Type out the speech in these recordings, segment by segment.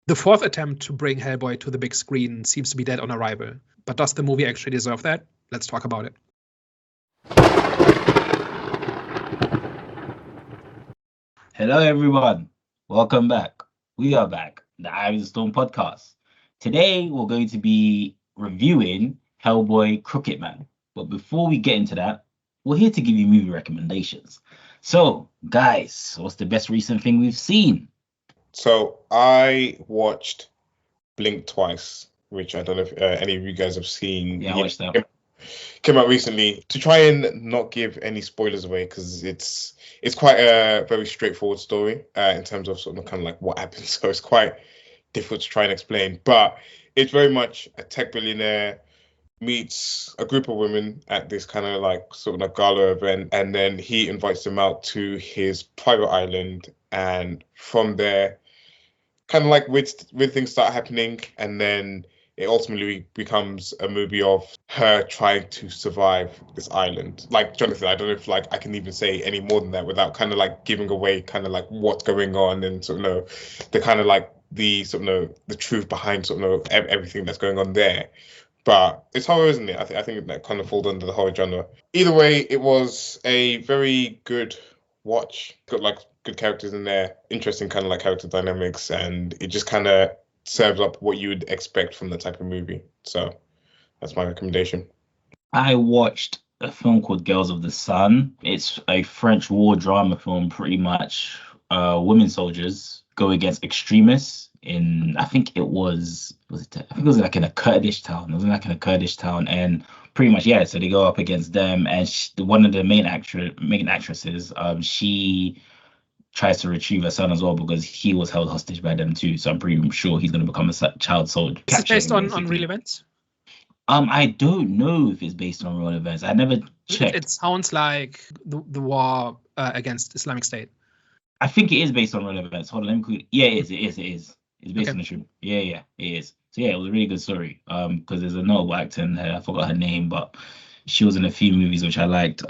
The fourth attempt to bring Hellboy to the big screen seems to be dead on arrival. But does the movie actually deserve that? Let's talk about it. Hello, everyone. Welcome back. We are back, the Eye of the Storm podcast. Today, we're going to be reviewing Hellboy Crooked Man. But before we get into that, we're here to give you movie recommendations. So, guys, what's the best recent thing we've seen? So I watched Blink twice, which I don't know if any of you guys have seen. Yeah, I watched that. Came out recently. To try and not give any spoilers away, because it's quite a very straightforward story in terms of sort of kind of like what happens. So it's quite difficult to try and explain. But it's very much a tech billionaire meets a group of women at this kind of like sort of a gala event, and then he invites them out to his private island, and from there kind of like weird things start happening, and then it ultimately becomes a movie of her trying to survive this island. Like, Jonathan, I don't know if like I can even say any more than that without kind of like giving away kind of like what's going on and sort of know the kind of like the sort of know the truth behind sort of know everything that's going on there. But it's horror, isn't it? I think that kind of falls under the horror genre. Either way, it was a very good watch. Got like good characters in there, interesting kind of like character dynamics, and it just kind of serves up what you would expect from that type of movie. So that's my recommendation. I watched a film called Girls of the Sun. It's a French war drama film, pretty much. Women soldiers go against extremists in, I think it was like in a Kurdish town. It was like in a Kurdish town, and pretty much, yeah. So they go up against them, and one of the main actresses, she tries to retrieve her son as well because he was held hostage by them too. So I'm pretty sure he's going to become a child soldier. Is it based on real events? I don't know if it's based on real events. I never checked. It sounds like the war against Islamic State. I think it is based on real events. Hold on, let me quickly. Yeah, it is. It's based on the truth. Yeah, it is. So yeah, it was a really good story. Because there's a notable actor in her. I forgot her name, but she was in a few movies which I liked. She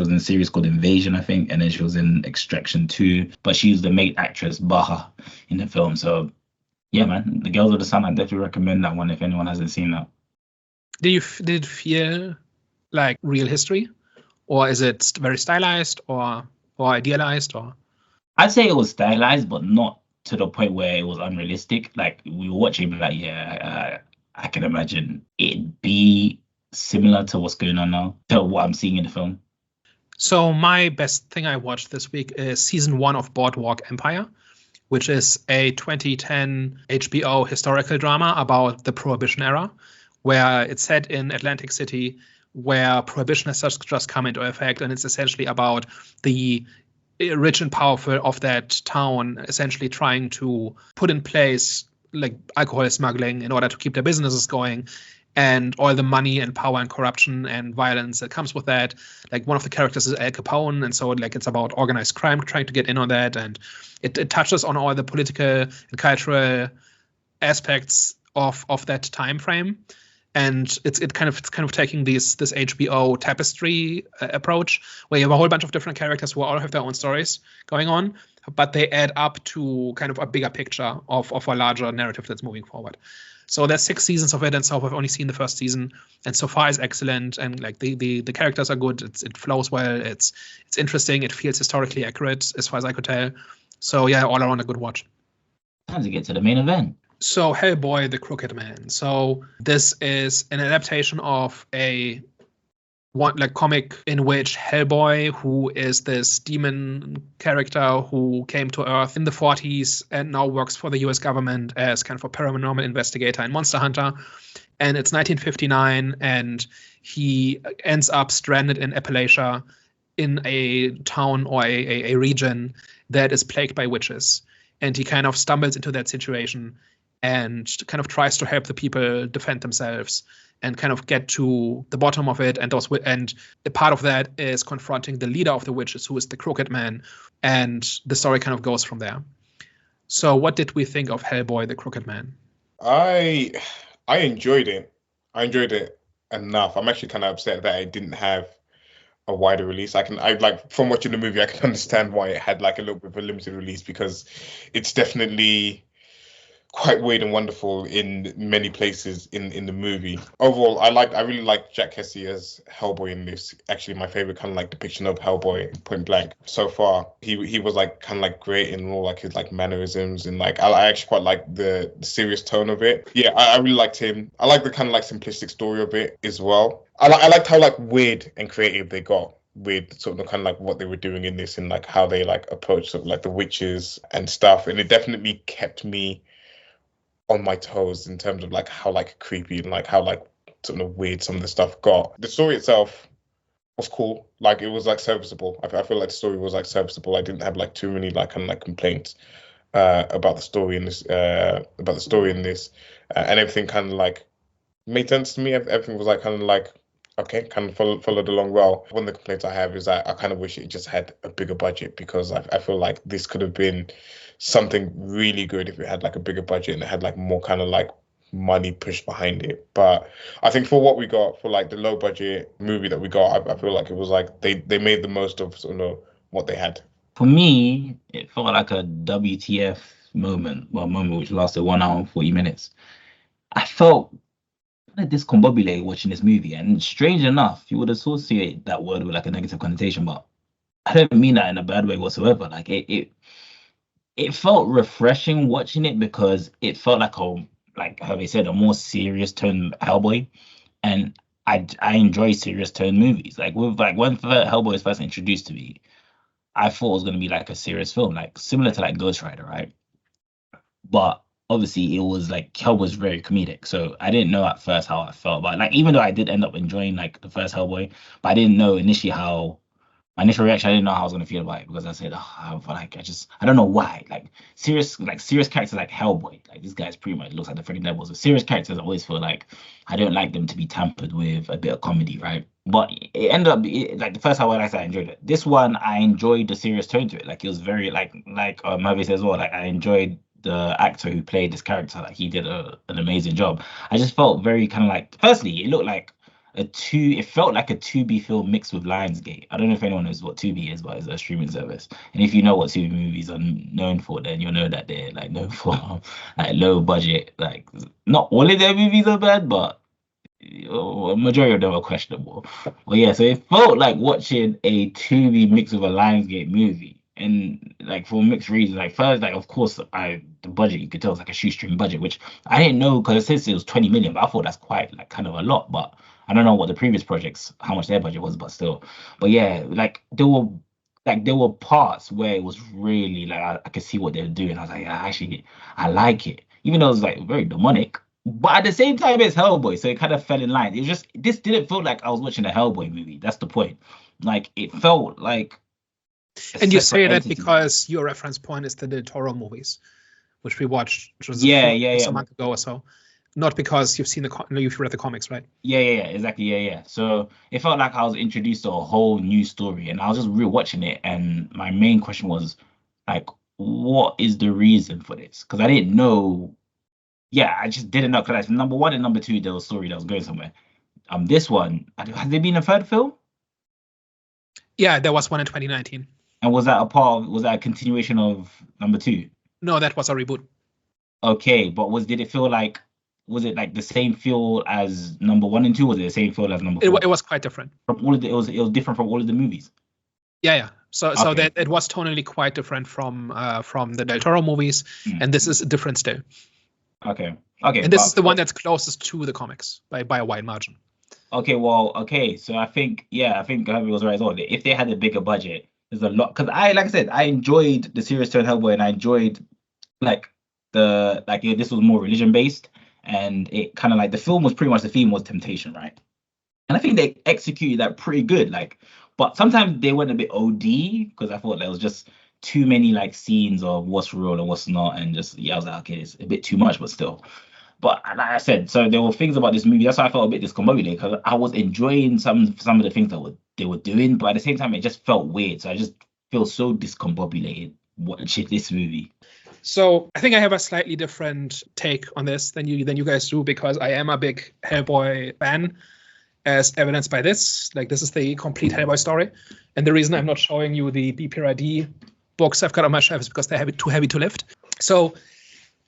was in a series called Invasion, I think, and then she was in Extraction 2. But she was the main actress, Baha, in the film. So yeah, man, The Girls of the Sun, I definitely recommend that one if anyone hasn't seen that. Did it feel like real history, or is it very stylized or idealized? Or I'd say it was stylized, but not to the point where it was unrealistic. Like, we were watching, like, I can imagine it'd be similar to what's going on now, to what I'm seeing in the film. So my best thing I watched this week is season 1 of Boardwalk Empire, which is a 2010 HBO historical drama about the Prohibition era, where it's set in Atlantic City, where Prohibition has just come into effect, and it's essentially about the rich and powerful of that town essentially trying to put in place like alcohol smuggling in order to keep their businesses going, and all the money and power and corruption and violence that comes with that. Like, one of the characters is Al Capone, and so like it's about organized crime trying to get in on that, and it touches on all the political and cultural aspects of that time frame. And it's kind of taking this HBO tapestry approach, where you have a whole bunch of different characters who all have their own stories going on, but they add up to kind of a bigger picture of a larger narrative that's moving forward. So there's 6 seasons of it, and so I've only seen the first season, and so far it's excellent, and like the characters are good. It flows well. It's interesting. It feels historically accurate as far as I could tell. So yeah, all around a good watch. Time to get to the main event. So Hellboy, the Crooked Man. So this is an adaptation of a comic in which Hellboy, who is this demon character who came to Earth in the 40s and now works for the US government as kind of a paranormal investigator and monster hunter. And it's 1959, and he ends up stranded in Appalachia in a town or a region that is plagued by witches. And he kind of stumbles into that situation and kind of tries to help the people defend themselves and kind of get to the bottom of it. And a part of that is confronting the leader of the witches, who is the Crooked Man. And the story kind of goes from there. So what did we think of Hellboy, the Crooked Man? I enjoyed it. I enjoyed it enough. I'm actually kind of upset that it didn't have a wider release. I like, from watching the movie, I can understand why it had like a little bit of a limited release, because it's definitely quite weird and wonderful in many places in the movie. Overall, I really like Jack Kesy as Hellboy in this. Actually, my favorite kind of like depiction of Hellboy, point blank, so far. He was like kind of like great in all like his like mannerisms, and like I actually quite like the serious tone of it. Yeah, I really liked him. I like the kind of like simplistic story of it as well. I liked how like weird and creative they got with sort of kind of like what they were doing in this, and like how they like approached sort of like the witches and stuff. And it definitely kept me on my toes in terms of like how like creepy and like how like sort of weird some of the stuff got. The story itself was cool. Like it was like serviceable. I feel like the story was like serviceable. I didn't have like too many like kind of like complaints about the story in this and everything kind of like made sense to me. Everything was like kind of like okay, kind of followed along well. One of the complaints I have is that I kind of wish it just had a bigger budget, because I feel like this could have been something really good if it had like a bigger budget and it had like more kind of like money pushed behind it. But I think for what we got, for like the low budget movie that we got, I feel like it was like they made the most of sort of what they had. For me, it felt like a WTF moment, which lasted 1 hour and 40 minutes. I felt kind of discombobulated watching this movie, and strange enough, you would associate that word with like a negative connotation, but I don't mean that in a bad way whatsoever. Like it felt refreshing watching it, because it felt like how they said, a more serious tone Hellboy, and I enjoy serious tone movies. Like with like when Hellboy was first introduced to me, I thought it was gonna be like a serious film, like similar to like Ghost Rider, right? But obviously it was like Hellboy was very comedic, so I didn't know at first how I felt. But like even though I did end up enjoying like the first Hellboy, but I didn't know initially how. My initial reaction, I didn't know how I was gonna feel about it, because I said, I don't know why. Like serious characters like Hellboy, like this guy's pretty much looks like the Freddy Neville's. But serious characters, I always feel like I don't like them to be tampered with a bit of comedy, right? But it ended up like the first Hellboy, I enjoyed it. This one, I enjoyed the serious tone to it. Like it was very like Harvey says as well. Like I enjoyed the actor who played this character. Like he did an amazing job. I just felt very kind of like. Firstly, it looked like it felt like a Tubi film mixed with Lionsgate. I don't know if anyone knows what Tubi is, but it's a streaming service. And if you know what Tubi movies are known for, then you'll know that they're like known for like low budget. Like not all of their movies are bad, but a majority of them are questionable. Well, yeah, so it felt like watching a Tubi mixed with a Lionsgate movie. And like for mixed reasons, like first, like of course, the budget, you could tell it's like a shoestring budget, which I didn't know, because it says it was 20 million, but I thought that's quite like kind of a lot. But I don't know what the previous projects, how much their budget was, but still. But yeah, like there were parts where it was really like I could see what they were doing. I was like, yeah, I like it, even though it was like very demonic. But at the same time, it's Hellboy, so it kind of fell in line. This didn't feel like I was watching a Hellboy movie. That's the point. Like it felt like. And you say that because your reference point is the Del Toro movies, which we watched just a month ago or so. Not because you've read the comics, right? Yeah, exactly, yeah. So it felt like I was introduced to a whole new story, and I was just rewatching it, and my main question was like, what is the reason for this? Because I didn't know. Yeah, I just didn't know. Because number one and number two, there was a story that was going somewhere. This one, has there been a third film? Yeah, there was one in 2019. And was that a continuation of number two? No, that was a reboot. Okay, but was it like the same feel as number one and two? Was it the same feel as number four? It was quite different. From all of it was different from all of the movies. Yeah. So that it was tonally quite different from the Del Toro movies, and this is different still. Okay. And this is the one that's closest to the comics by a wide margin. Okay. So I think Harvey was right as well. If they had a bigger budget, there's a lot, because like I said, I enjoyed the serious tone Hellboy, and I enjoyed this was more religion based, and it kind of like the film was pretty much, the theme was temptation, right? And I think they executed that pretty good. Like, but sometimes they went a bit OD, because I thought there was just too many like scenes of what's real and what's not, and just I was like, okay, it's a bit too much, but still. But like I said, so there were things about this movie. That's why I felt a bit discombobulated, because I was enjoying some of the things that they were doing, but at the same time, it just felt weird. So I just feel so discombobulated watching this movie. So I think I have a slightly different take on this than you guys do, because I am a big Hellboy fan, as evidenced by this. Like, this is the complete Hellboy story, and the reason I'm not showing you the BPRD books I've got on my shelf is because they're too heavy to lift. So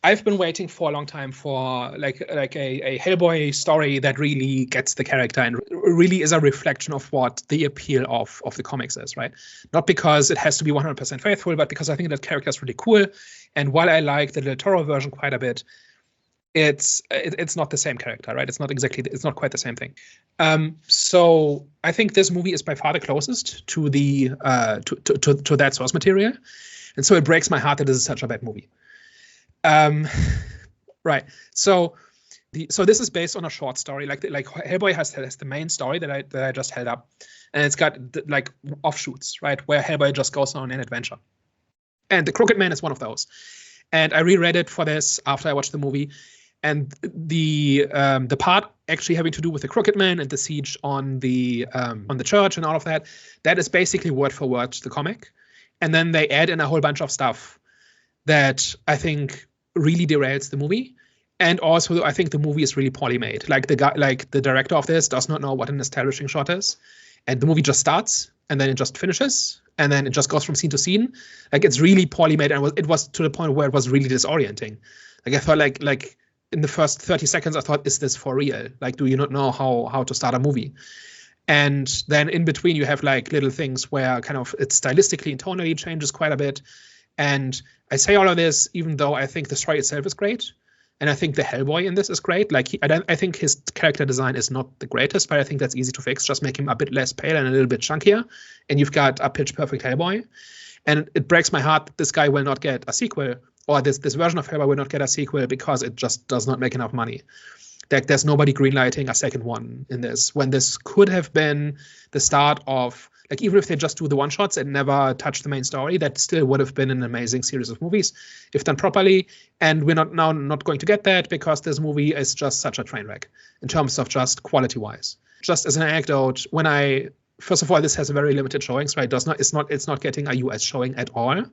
I've been waiting for a long time for like a Hellboy story that really gets the character and really is a reflection of what the appeal of the comics is, right? Not because it has to be 100% faithful, but because I think that character is really cool. And while I like the Del Toro version quite a bit, it's not the same character, right? It's not quite the same thing. So I think this movie is by far the closest to the to that source material, and so it breaks my heart that this is such a bad movie. Right. So this is based on a short story. Like Hellboy has the main story that I just held up, and it's got like offshoots, right, where Hellboy just goes on an adventure, and the Crooked Man is one of those. And I reread it for this after I watched the movie, and the part actually having to do with the Crooked Man and the siege on the church and all of that is basically word for word the comic, and then they add in a whole bunch of stuff that I think really derails the movie. And also I think the movie is really poorly made. Like the director of this does not know what an establishing shot is, and the movie just starts and then it just finishes and then it just goes from scene to scene. Like it's really poorly made, and it was to the point where it was really disorienting. Like I thought like in the first 30 seconds I thought, is this for real? Like, do you not know how to start a movie? And then in between you have like little things where kind of it stylistically and tonally changes quite a bit. And I say all of this even though I think the story itself is great, and I think the Hellboy in this is great. Like I think his character design is not the greatest, but I think that's easy to fix. Just make him a bit less pale and a little bit chunkier, and you've got a pitch perfect Hellboy. And it breaks my heart that this guy will not get a sequel, or this version of Hellboy will not get a sequel because it just does not make enough money. Like there's nobody greenlighting a second one in this, when this could have been the start of, like, even if they just do the one shots and never touch the main story, that still would have been an amazing series of movies if done properly. And we're not going to get that because this movie is just such a train wreck in terms of just quality wise. Just as an anecdote, first of all, this has a very limited showings, right? It's not getting a US showing at all.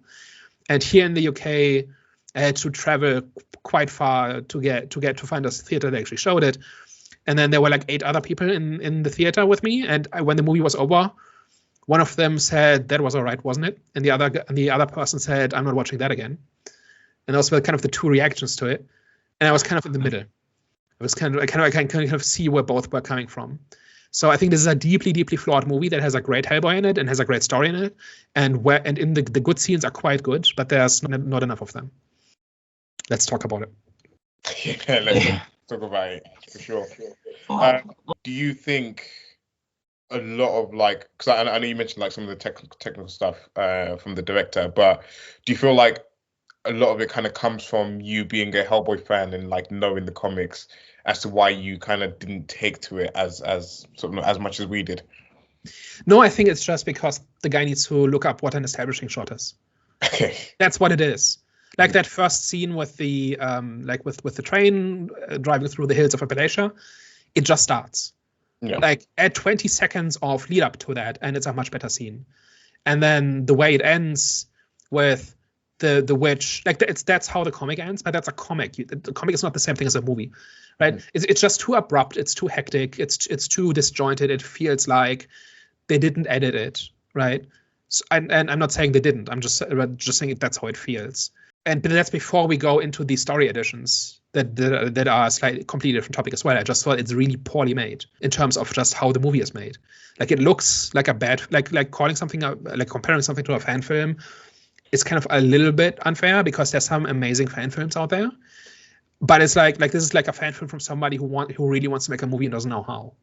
And here in the UK, I had to travel quite far to find a theater that actually showed it. And then there were like 8 other people in the theater with me. And when the movie was over, one of them said, "That was all right, wasn't it?" And the other person said, "I'm not watching that again." And those were kind of the two reactions to it. And I was kind of in the middle. I kind of see where both were coming from. So I think this is a deeply, deeply flawed movie that has a great Hellboy in it and has a great story in it. And in the good scenes are quite good, but there's not enough of them. Let's talk about it. Yeah, let's talk about it for sure. Do you think a lot of like, because I know you mentioned like some of the technical stuff from the director, but do you feel like a lot of it kind of comes from you being a Hellboy fan and like knowing the comics as to why you kind of didn't take to it as sort of as much as we did? No, I think it's just because the guy needs to look up what an establishing shot is. Okay. That's what it is. Like that first scene with the with the train driving through the hills of Appalachia, it just starts. Yeah. Like add 20 seconds of lead up to that, and it's a much better scene. And then the way it ends with the witch, like that's how the comic ends, but that's a comic. The comic is not the same thing as a movie, right? It's just too abrupt. It's too hectic. It's too disjointed. It feels like they didn't edit it, right? So, and I'm not saying they didn't. I'm just saying that's how it feels. But that's before we go into the story editions that are a slightly completely different topic as well. I just thought it's really poorly made in terms of just how the movie is made. Like it looks like a bad, like calling something like comparing something to a fan film is kind of a little bit unfair because there's some amazing fan films out there. But it's like this is like a fan film from somebody who really wants to make a movie and doesn't know how.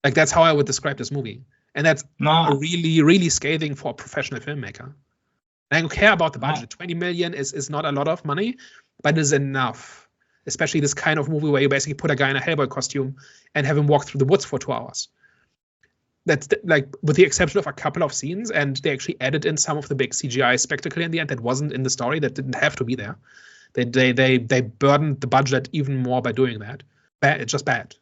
Like that's how I would describe this movie, and that's really, really scathing for a professional filmmaker. I don't care about the budget. 20 million is not a lot of money, but it is enough. Especially this kind of movie where you basically put a guy in a Hellboy costume and have him walk through the woods for 2 hours. That's like, with the exception of a couple of scenes, and they actually added in some of the big CGI spectacle in the end that wasn't in the story, that didn't have to be there. They burdened the budget even more by doing that. It's just bad.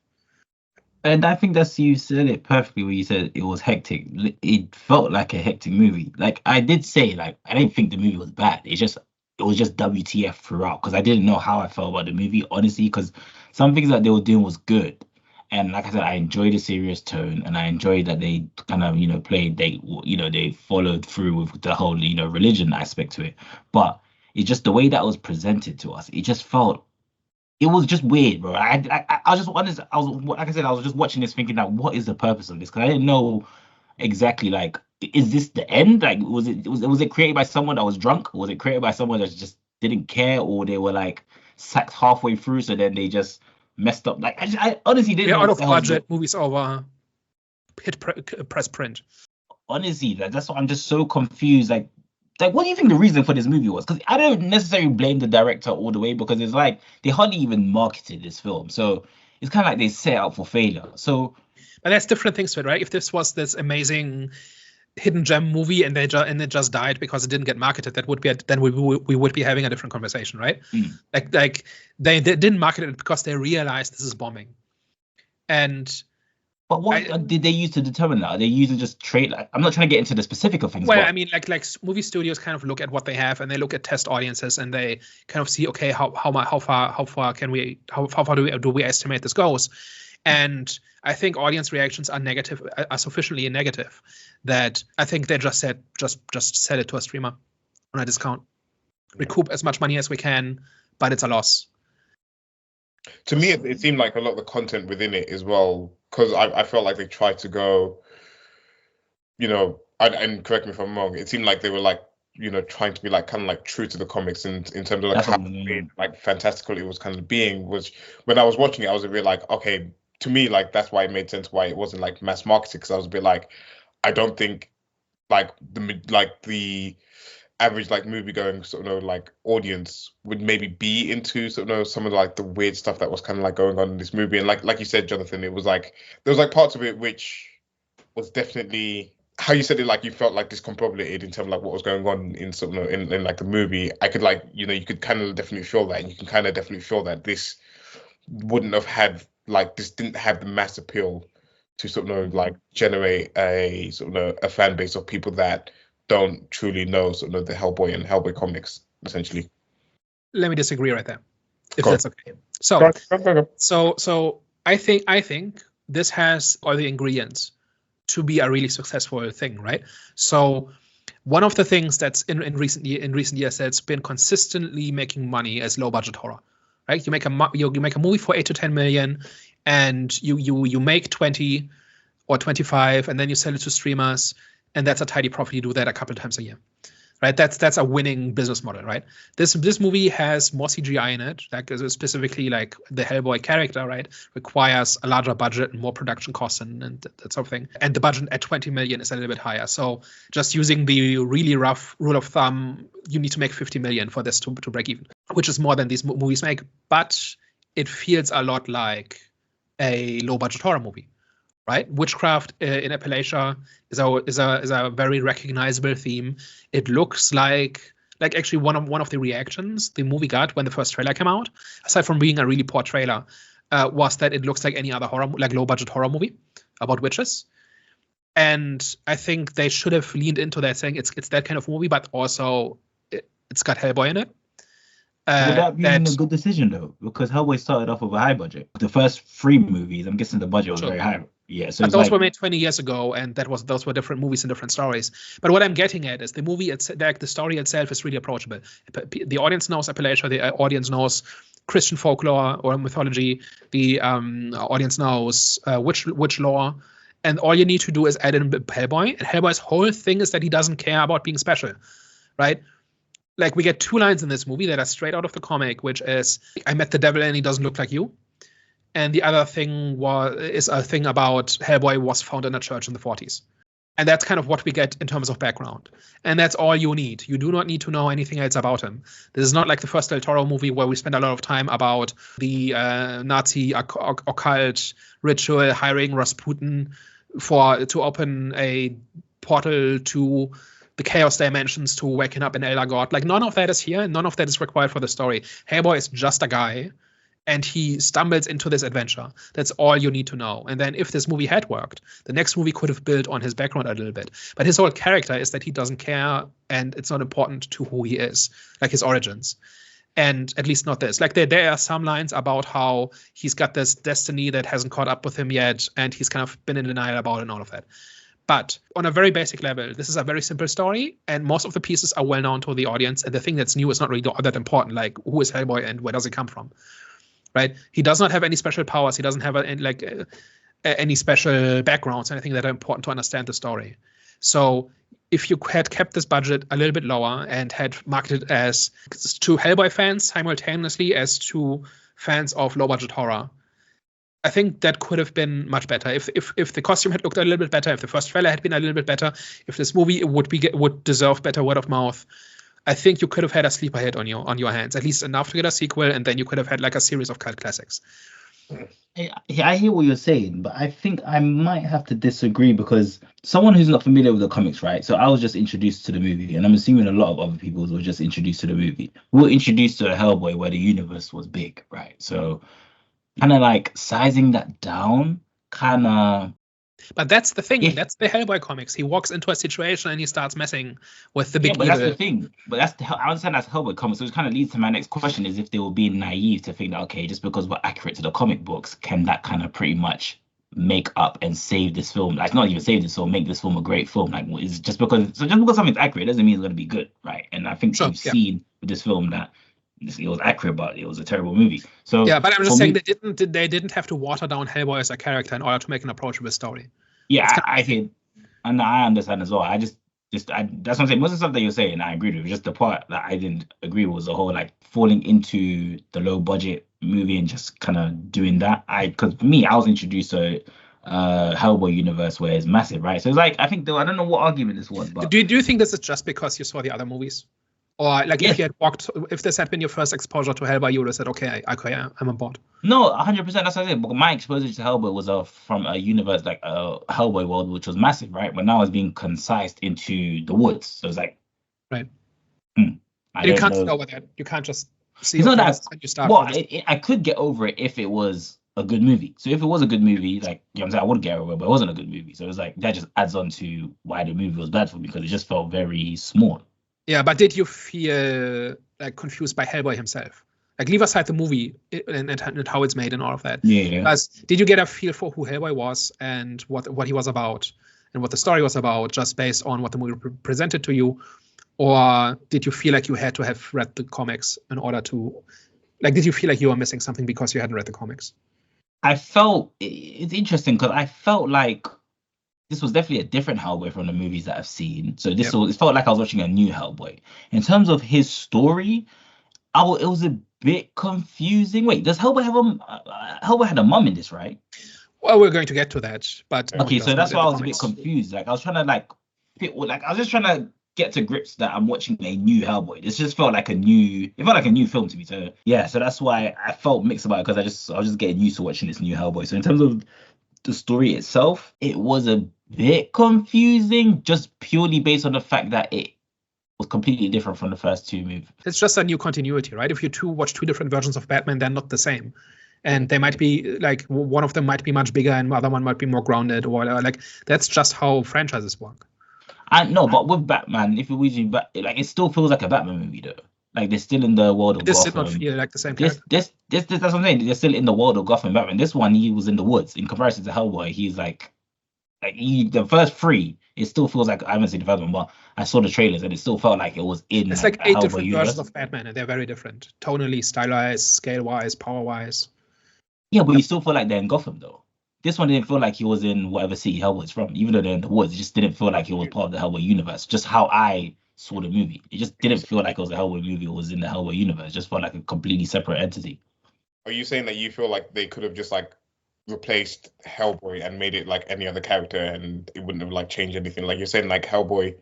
And I think you said it perfectly when you said it was hectic. It felt like a hectic movie. Like I did say, like I didn't think the movie was bad. It was just WTF throughout, because I didn't know how I felt about the movie, honestly, because some things that they were doing was good. And like I said, I enjoyed the serious tone, and I enjoyed that they kind of, they followed through with the whole, religion aspect to it. But It's just the way that was presented to us. It just felt, it was just weird, bro. I was just honest. I was, like I said, I was just watching this thinking, like, what is the purpose of this? Because I didn't know exactly, like, is this the end? Like, was it created by someone that was drunk? Was it created by someone that just didn't care, or they were like sacked halfway through, so then they just messed up? Like, I honestly didn't know. Out of budget, movies over, hit press print. Honestly, that's what I'm just so confused. Like, what do you think the reason for this movie was? Because I don't necessarily blame the director all the way, because it's like they hardly even marketed this film, so it's kind of like they set out for failure. So, but there's different things to it, right? If this was this amazing hidden gem movie and it just died because it didn't get marketed, that would be then we would be having a different conversation, right? Like they didn't market it because they realized this is bombing. But what did they use to determine that? Are they using just trade? Like, I'm not trying to get into the specific of things. Well, I mean, like movie studios kind of look at what they have and they look at test audiences and they kind of see, okay, how far do we estimate this goes? And I think audience reactions are negative, are sufficiently negative that I think they just said just sell it to a streamer on a discount, recoup as much money as we can, but it's a loss. To me, it seemed like a lot of the content within it as well, because I felt like they tried to go, and correct me if I'm wrong, it seemed like they were like, trying to be like kind of like true to the comics in terms of like how like fantastical it was kind of being. Which when I was watching it, I was a bit like, okay, to me, like that's why it made sense why it wasn't like mass marketed, because I was a bit like, I don't think like the average like movie going sort of like audience would maybe be into sort of some of like the weird stuff that was kind of like going on in this movie. And like you said, Jonathan, it was like there was like parts of it which was definitely how you said it, like you felt like discombobulated in terms of like what was going on in sort of in like the movie. I could like you could kind of definitely feel that, and you can kind of definitely feel that this wouldn't have had like this didn't have the mass appeal to sort of like generate a sort of a fan base of people that don't truly know sort of the Hellboy and Hellboy comics, essentially. Let me disagree right there, if Go that's okay. So I think this has all the ingredients to be a really successful thing, right? So one of the things that's in recent years that's been consistently making money is low budget horror, right? You make a movie for 8 to 10 million, and you make 20 or 25, and then you sell it to streamers. And that's a tidy profit. You do that a couple of times a year, right? That's a winning business model, right? This movie has more CGI in it, like specifically like the Hellboy character, right? Requires a larger budget and more production costs and that sort of thing. And the budget at 20 million is a little bit higher. So just using the really rough rule of thumb, you need to make 50 million for this to break even, which is more than these movies make. But it feels a lot like a low budget horror movie. Right, witchcraft in Appalachia is a very recognizable theme. It looks like actually one of the reactions the movie got when the first trailer came out, aside from being a really poor trailer, was that it looks like any other horror, like low budget horror movie about witches. And I think they should have leaned into that, saying it's that kind of movie, but also it's got Hellboy in it. Would that be a good decision though? Because Hellboy started off with a high budget. The first 3 movies, I'm guessing the budget was very high. Yeah, so but those were made 20 years ago, and those were different movies and different stories. But what I'm getting at is the movie, the story itself is really approachable. The audience knows Appalachia. The audience knows Christian folklore or mythology. The audience knows witch lore. And all you need to do is add in Hellboy. And Hellboy's whole thing is that he doesn't care about being special, right? Like, we get 2 lines in this movie that are straight out of the comic, which is, I met the devil and he doesn't look like you. And the other thing is a thing about Hellboy was found in a church in the 40s. And that's kind of what we get in terms of background. And that's all you need. You do not need to know anything else about him. This is not like the first Del Toro movie where we spend a lot of time about the Nazi occult ritual hiring Rasputin to open a portal to the chaos dimensions to waking up in Elagod. Like, none of that is here, and none of that is required for the story. Hellboy is just a guy, and he stumbles into this adventure. That's all you need to know. And then if this movie had worked, the next movie could have built on his background a little bit. But his whole character is that he doesn't care, and it's not important to who he is, like his origins. And at least not this. Like, there are some lines about how he's got this destiny that hasn't caught up with him yet, and he's kind of been in denial about it and all of that. But on a very basic level, this is a very simple story, and most of the pieces are well known to the audience. And the thing that's new is not really all that important, like who is Hellboy and where does he come from, right? He does not have any special powers. He doesn't have any special backgrounds, anything that are important to understand the story. So if you had kept this budget a little bit lower and had marketed as to Hellboy fans simultaneously as to fans of low-budget horror, I think that could have been much better. If the costume had looked a little bit better, if the first trailer had been a little bit better, if this movie would deserve better word of mouth, I think you could have had a sleeper hit on your hands, at least enough to get a sequel, and then you could have had like a series of cult classics. I hear what you're saying, but I think I might have to disagree because someone who's not familiar with the comics, right? So I was just introduced to the movie, and I'm assuming a lot of other people were just introduced to the movie. We were introduced to a Hellboy where the universe was big, right? So kind of like sizing that down, kind of. But that's the thing. That's the Hellboy comics. He walks into a situation and he starts messing with the big but evil. That's the thing. But I understand that's Hellboy comics. So it kind of leads to my next question: is if they were being naive to think that okay, just because we're accurate to the comic books, can that kind of pretty much make up and save this film? Like not even save this film, make this film a great film. Like is just because something's accurate doesn't mean it's going to be good, right? And I think we've seen with this film that it was accurate, but it was a terrible movie. So yeah, but I'm just saying they didn't have to water down Hellboy as a character in order to make an approachable story. Yeah, I hear, and I understand as well. That's what I'm saying. Most of the stuff that you're saying, I agree with. Just the part that I didn't agree with was the whole like falling into the low budget movie and just kind of doing that. Because for me, I was introduced to Hellboy universe where it's massive, right? So it's like I don't know what argument this was, but do you think this is just because you saw the other movies? Or like if this had been your first exposure to Hellboy, you would have said, okay, I'm on board. No, 100%. That's what I said. But my exposure to Hellboy was from a universe like a Hellboy world, which was massive, right? But now it's being concised into the woods. So it's like, right. You can't go with that. You can't just see. It's not that. You start Well, I could get over it if it was a good movie. So if it was a good movie, like you know what I'm saying, I would get over it, but it wasn't a good movie. So it's like that just adds on to why the movie was bad for me because it just felt very small. Yeah, but did you feel like confused by Hellboy himself? Like leave aside the movie and how it's made and all of that. Yeah. But did you get a feel for who Hellboy was and what he was about and what the story was about just based on what the movie presented to you? Or did you feel like you had to have read the comics in order to, like, did you feel like you were missing something because you hadn't read the comics? I felt, it's interesting because I felt like this was definitely a different Hellboy from the movies that I've seen. So it felt like I was watching a new Hellboy. In terms of his story, it was a bit confusing. Wait, does Hellboy have Hellboy had a mum in this, right? Well, we're going to get to that, but okay, so that's why I was a bit confused. Like I was trying to I was just trying to get to grips that I'm watching a new Hellboy. This just felt like a new film to me. So yeah, so that's why I felt mixed about it because I was just getting used to watching this new Hellboy. So in terms of the story itself, it was a bit confusing, just purely based on the fact that it was completely different from the first two movies. It's just a new continuity, right? If you watch two different versions of Batman, they're not the same. And they might be like one of them might be much bigger and the other one might be more grounded or whatever. Like that's just how franchises work. I know, but with Batman, if you're using it still feels like a Batman movie though. Like they're still in the world of Gotham. This did not feel like the same character. This that's what I'm saying. They're still in the world of Gotham Batman. This one, he was in the woods. In comparison to Hellboy, he's the first three, it still feels like I haven't seen the first one, but I saw the trailers and it still felt like it was in. It's like 8 different versions of Batman, and they're very different, tonally, stylized, scale-wise, power-wise. Yeah, but you still feel like they're in Gotham though. This one didn't feel like he was in whatever city Hellboy's from, even though they're in the woods. It just didn't feel like it was part of the Hellboy universe. Just how I saw the movie, it just didn't feel like it was a Hellboy movie. It was in the Hellboy universe. It just felt like a completely separate entity. Are you saying that you feel like they could have just like replaced Hellboy and made it like any other character and it wouldn't have like changed anything? Like you're saying like Hellboy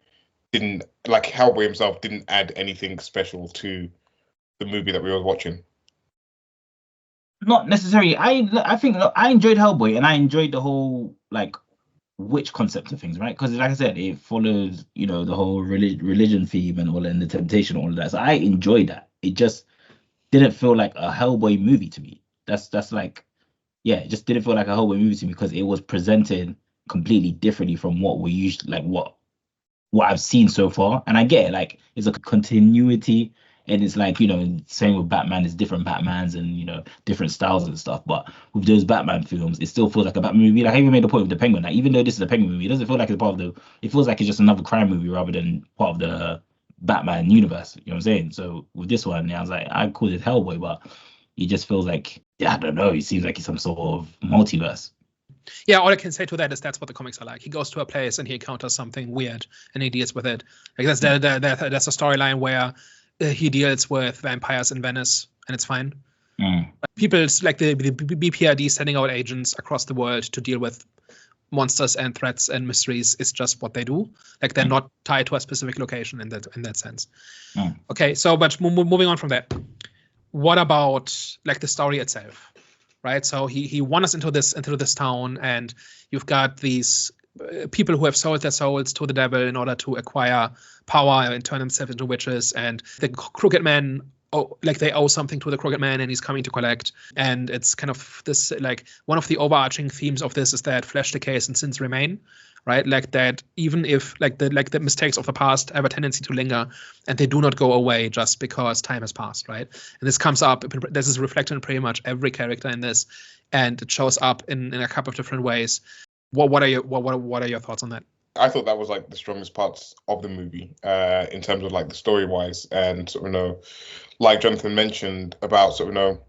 himself didn't add anything special to the movie that we were watching? Not necessarily. I think I enjoyed Hellboy and I enjoyed the whole like witch concept of things, right? Because like I said, it follows the whole religion theme and all, and the temptation, all of that. So I enjoyed that. It just didn't feel like a Hellboy movie to me. That's like, yeah, it just didn't feel like a Hellboy movie to me because it was presented completely differently from what we usually like what I've seen so far. And I get it, like it's a continuity And it's like, same with Batman, it's different Batmans and, different styles and stuff. But with those Batman films, it still feels like a Batman movie. Like I even made the point with the Penguin. Like even though this is a Penguin movie, it doesn't feel like it's part of it feels like it's just another crime movie rather than part of the Batman universe. You know what I'm saying? So with this one, I was like, I called it Hellboy, but it just feels like, I don't know. It seems like it's some sort of multiverse. Yeah, all I can say to that is that's what the comics are like. He goes to a place and he encounters something weird and he deals with it. Like that's a storyline where he deals with vampires in Venice and it's fine. People like the BPRD sending out agents across the world to deal with monsters and threats and mysteries is just what they do. Like they're not tied to a specific location in that sense. Okay, so but moving on from that, what about like the story itself? Right, so he wanders into this town, and you've got these people who have sold their souls to the devil in order to acquire power and turn themselves into witches. And the Crooked Man, they owe something to the Crooked Man, and he's coming to collect. And it's kind of this like one of the overarching themes of this is that flesh decays and sins remain. Right, like that. Even if the mistakes of the past have a tendency to linger, and they do not go away just because time has passed. Right, and this comes up. This is reflected in pretty much every character in this, and it shows up in a couple of different ways. What are your thoughts on that? I thought that was like the strongest parts of the movie, in terms of like the story wise, and sort of like Jonathan mentioned about sort of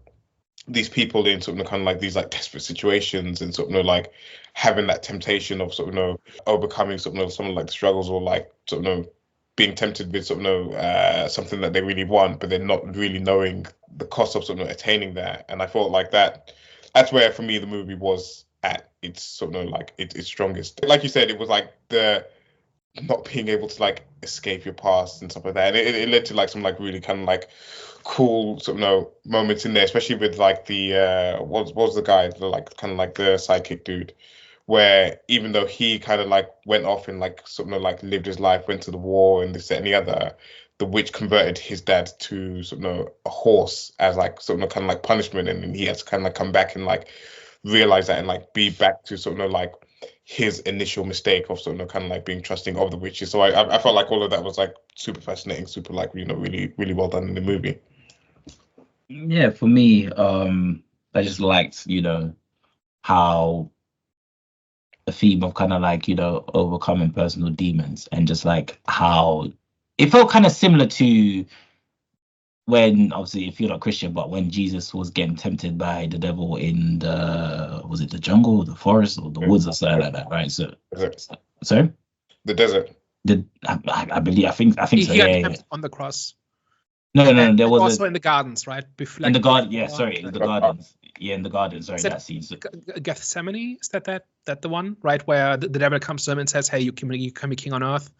these people in sort of kind of like these like desperate situations and sort of like having that temptation of sort of overcoming sort of some of like the struggles, or like sort of being tempted with sort of something that they really want, but they're not really knowing the cost of sort of attaining that. And I felt like that's where for me the movie was at its sort of like its strongest. Like you said, it was like the not being able to like escape your past and stuff like that, and it led to like some like really kind of like cool sort of moments in there, especially with like the what was the guy, the like kind of like the sidekick dude, where even though he kind of like went off and like sort of like lived his life, went to the war and this that, and the other, the witch converted his dad to sort of a horse as like sort of kind of like punishment, and then he had to kind of like come back and like realize that and like be back to sort of like his initial mistake of sort of kind of like being trusting of the witches. So I felt like all of that was like super fascinating, super like really really well done in the movie. Yeah, for me, I just liked how the theme of kind of like overcoming personal demons, and just like how it felt kind of similar to when, obviously if you're not Christian, but when Jesus was getting tempted by the devil in was it the jungle, the forest, or the woods, or something like that, right? So sorry, the desert. I believe I think he so. Got Yeah, tempted on the cross. No, there was also in the gardens, right? In the garden, yeah, sorry, in the gardens. Yeah, in the garden, sorry, that scene. Gethsemane, is that the one, right, where the devil comes to him and says, "Hey, you can be king on earth.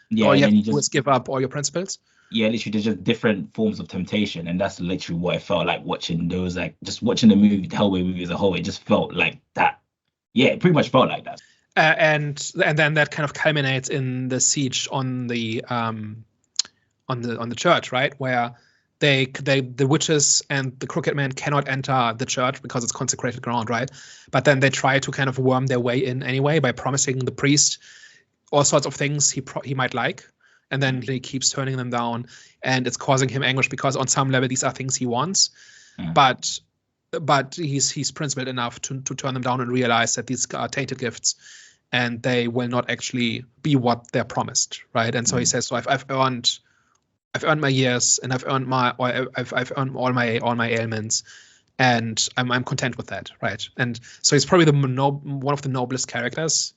Yeah, all you have to do is give up all your principles." Yeah, literally, there's just different forms of temptation, and that's literally what it felt like watching those, like just watching the movie, the Hellboy movie as a whole. It just felt like that. Yeah, it pretty much felt like that. And then that kind of culminates in the siege on the church, right, where the witches and the Crooked Man cannot enter the church because it's consecrated ground, right? But then they try to kind of worm their way in anyway by promising the priest all sorts of things he might like, and then he keeps turning them down, and it's causing him anguish because on some level these are things he wants, but he's principled enough to turn them down and realize that these are tainted gifts, and they will not actually be what they're promised, right? And so he says, so I've earned my years, and I've earned all my ailments, and I'm content with that, right? And so he's probably one of the noblest characters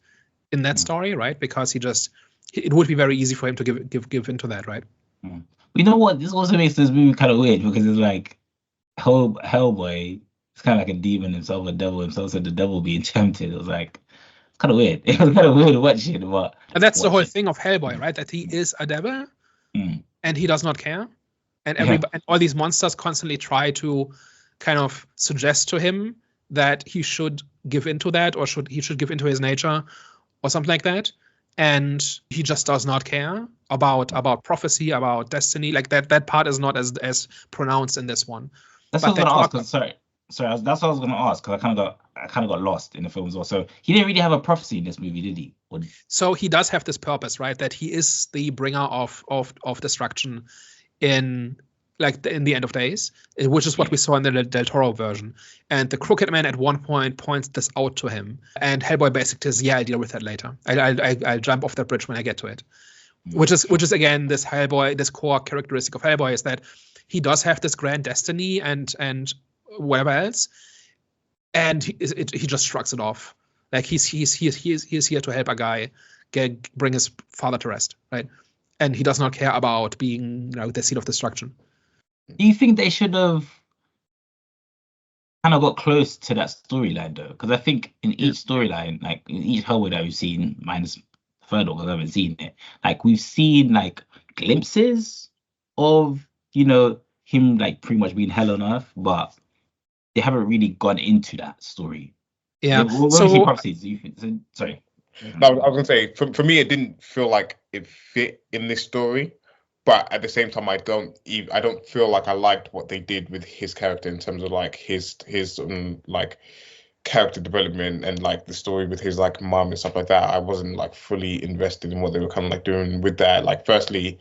in that story, right? Because it would be very easy for him to give into that, right? You know what? This also makes this movie kind of weird, because it's like Hellboy is kind of like a demon himself, a devil himself, so the devil being tempted. It was like, it's kind of weird. It was kind of weird watching, but that's the whole thing of Hellboy, right? That he is a devil. And he does not care, and and all these monsters constantly try to kind of suggest to him that he should give into that, or he should give into his nature, or something like that. And he just does not care about prophecy, about destiny. Like that part is not as pronounced in this one. That's what I was gonna ask. Sorry, that's what I was gonna ask, because I kind of got lost in the film as well. So he didn't really have a prophecy in this movie, did he? So he does have this purpose, right? That he is the bringer of destruction in in the End of Days, which is what we saw in the Del Toro version. And the Crooked Man at one point points this out to him, and Hellboy basically says, "Yeah, I'll deal with that later. I'll jump off that bridge when I get to it." Which is again this Hellboy, this core characteristic of Hellboy is that he does have this grand destiny and whatever else, and he just shrugs it off. Like he's here to help a guy bring his father to rest, right? And he does not care about being the seed of destruction. Do you think they should have kind of got close to that storyline though? Because I think in each storyline, like in each Hellboy that we've seen, minus the third one, because I haven't seen it, like we've seen like glimpses of him like pretty much being hell on earth, but they haven't really gone into that story. Yeah. What do you see prophecies? Do you think? Sorry. No, I was gonna say for me, it didn't feel like it fit in this story, but at the same time, I don't feel like I liked what they did with his character in terms of like his like character development and like the story with his like mom and stuff like that. I wasn't like fully invested in what they were kind of like doing with that. Like, firstly,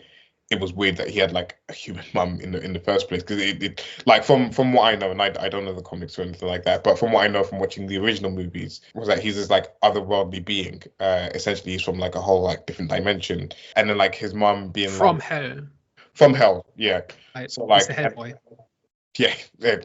it was weird that he had like a human mum in the first place, because it like from what I know, and I don't know the comics or anything like that, but from what I know from watching the original movies was that he's this like otherworldly being. Essentially, he's from like a whole like different dimension, and then like his mum being from like, hell. From hell, yeah. So like, the Hellboy. Yeah,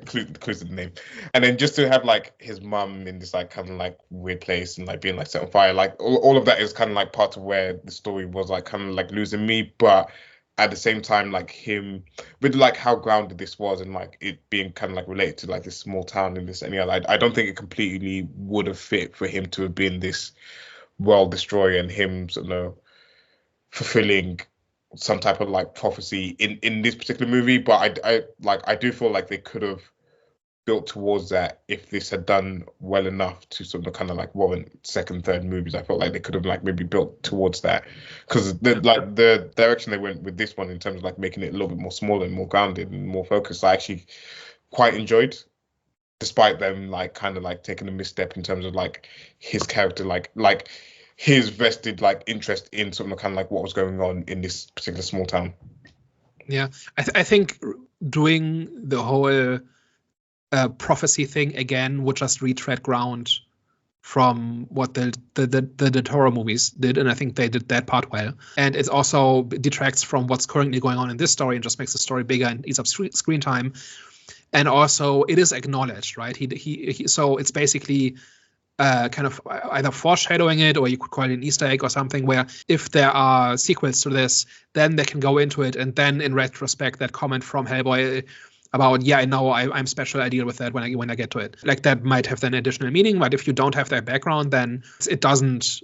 clues to the name. And then just to have like his mum in this like kind of like weird place and like being like set on fire, like all of that is kind of like part of where the story was like kind of like losing me. But at the same time, like him with like how grounded this was and like it being kind of like related to like this small town and this and the other, I don't think it completely would have fit for him to have been this world destroyer and him fulfilling some type of like prophecy in this particular movie. But I do feel like they could have built towards that if this had done well enough to sort of kind of like warrant second, third movies. I felt like they could have like maybe built towards that, because the direction they went with this one in terms of like making it a little bit more smaller and more grounded and more focused, I actually quite enjoyed, despite them like kind of like taking a misstep in terms of like his character, like his vested like interest in sort of kind of like what was going on in this particular small town. Yeah, I think doing the whole prophecy thing again would just retread ground from what the Toro movies did, and I think they did that part well. And it also detracts from what's currently going on in this story and just makes the story bigger and eats up screen time. And also, it is acknowledged, right? He so it's basically kind of either foreshadowing it, or you could call it an Easter egg or something, where if there are sequels to this, then they can go into it, and then in retrospect, that comment from Hellboy about, yeah, I know I'm special, I deal with that when I get to it. Like, that might have then additional meaning, but if you don't have that background, then it doesn't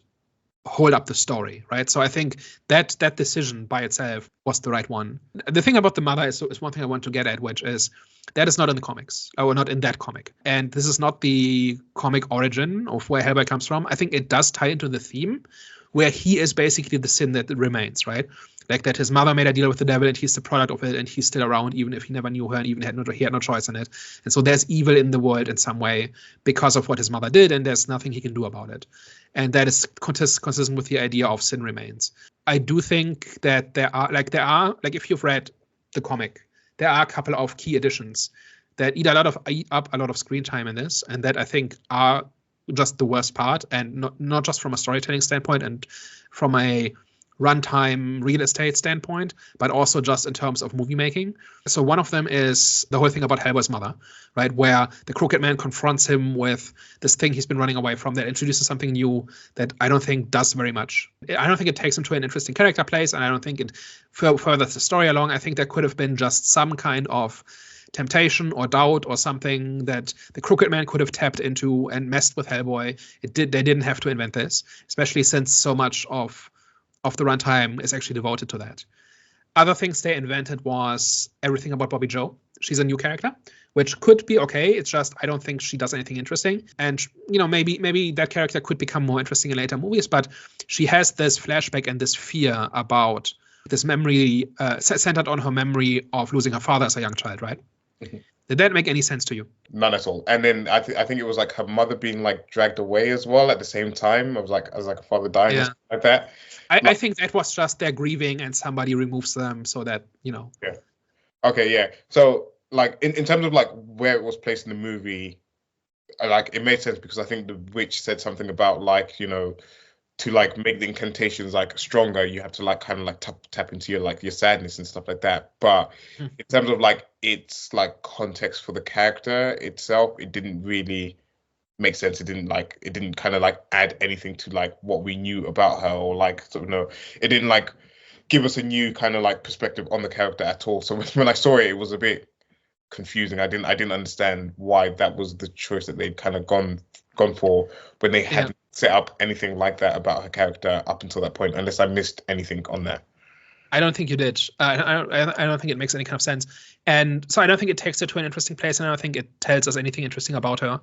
hold up the story, right? So I think that decision by itself was the right one. The thing about the mother is one thing I want to get at, which is that is not in the comics, or not in that comic. And this is not the comic origin of where Hellboy comes from. I think it does tie into the theme, where he is basically the sin that remains, right? Like that his mother made a deal with the devil and he's the product of it, and he's still around even if he never knew her and even he had no choice in it. And so there's evil in the world in some way because of what his mother did, and there's nothing he can do about it. And that is consistent with the idea of sin remains. I do think that there are if you've read the comic, there are a couple of key additions that eat up a lot of screen time in this, and that I think are just the worst part, and not just from a storytelling standpoint and from a runtime real estate standpoint, but also just in terms of movie making. So one of them is the whole thing about Hellboy's mother, right? Where the Crooked Man confronts him with this thing he's been running away from that introduces something new that I don't think does very much. I don't think it takes him to an interesting character place, and I don't think it furthers the story along. I think there could have been just some kind of temptation or doubt or something that the Crooked Man could have tapped into and messed with Hellboy. They didn't have to invent this, especially since so much of the runtime is actually devoted to that. Other things they invented was everything about Bobby Joe. She's a new character, which could be okay. It's just I don't think she does anything interesting. And maybe that character could become more interesting in later movies, but she has this flashback and this fear about this memory centered on her memory of losing her father as a young child, right? Mm-hmm. Did that make any sense to you? None at all. And then I think it was like her mother being like dragged away as well at the same time. It was like a father dying, yeah, or something like that. I think that was just their grieving and somebody removes them so that, Yeah. Okay, yeah. So like in terms of like where it was placed in the movie, like it made sense because I think the witch said something about like, to like make the incantations like stronger, you have to like kind of like tap into your like your sadness and stuff like that. But Hmm. in terms of like its like context for the character itself, it didn't really make sense. It didn't kind of like add anything to like what we knew about her, or like sort of it didn't like give us a new kind of like perspective on the character at all. So when I saw it, it was a bit confusing. I didn't understand why that was the choice that they'd kind of gone for when they Yeah. hadn't set up anything like that about her character up until that point, unless I missed anything on that. I don't think you did. I don't think it makes any kind of sense. And so I don't think it takes her to an interesting place, and I don't think it tells us anything interesting about her,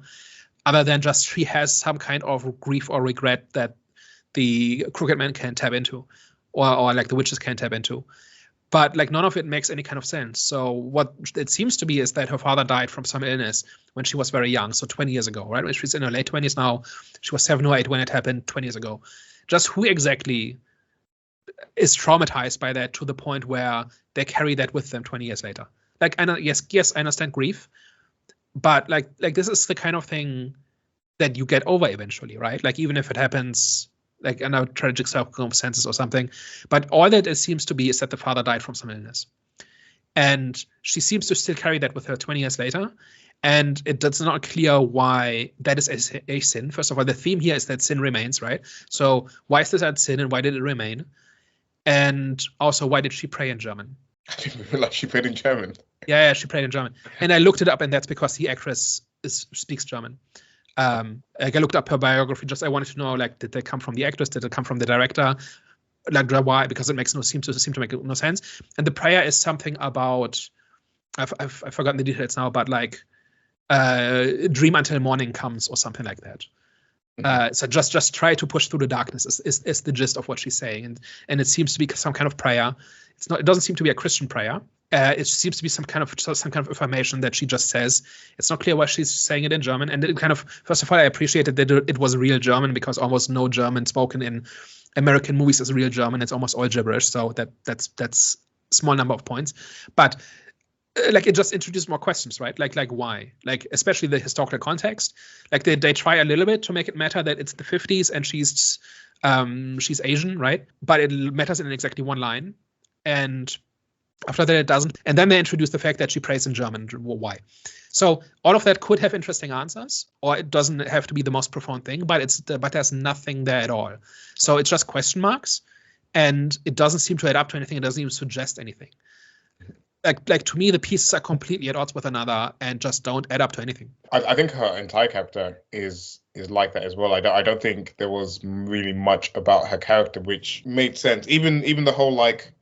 other than just she has some kind of grief or regret that the crooked man can tap into, or like the witches can tap into. But like none of it makes any kind of sense. So what it seems to be is that her father died from some illness when she was very young, so 20 years ago, right? When she's in her late 20s now, she was 7 or 8 when it happened 20 years ago. Just who exactly is traumatized by that to the point where they carry that with them 20 years later? Like, I know, yes, I understand grief, but like this is the kind of thing that you get over eventually, right? Like even if it happens like in a tragic circumstances or something, but all that it seems to be is that the father died from some illness, and she seems to still carry that with her 20 years later, and it's not clear why that is a sin. First of all, the theme here is that sin remains, right? So why is this a sin, and why did it remain? And also, why did she pray in German? I didn't realize she played in German. Yeah, she prayed in German, and I looked it up, and that's because the actress speaks German. Like I looked up her biography. Just I wanted to know, like, did they come from the actress? Did it come from the director? Like, why? Because it makes seem to make no sense. And the prayer is something about I've forgotten the details now, but like dream until morning comes or something like that. So just try to push through the darkness is the gist of what she's saying, and it seems to be some kind of prayer. It doesn't seem to be a Christian prayer. It seems to be some kind of affirmation that she just says. It's not clear why she's saying it in German. And it kind of, first of all, I appreciated that it was real German, because almost no German spoken in American movies is real German. It's almost all gibberish. So that's small number of points. But like it just introduced more questions, right? Like why? Like especially the historical context. Like they try a little bit to make it matter that it's the 50s and she's Asian, right? But it matters in exactly one line. And after that, it doesn't. And then they introduce the fact that she prays in German. Why? So all of that could have interesting answers, or it doesn't have to be the most profound thing. But there's nothing there at all. So it's just question marks, and it doesn't seem to add up to anything. It doesn't even suggest anything. Like to me, the pieces are completely at odds with another and just don't add up to anything. I think her entire character is like that as well. I don't think there was really much about her character which made sense. Even the whole like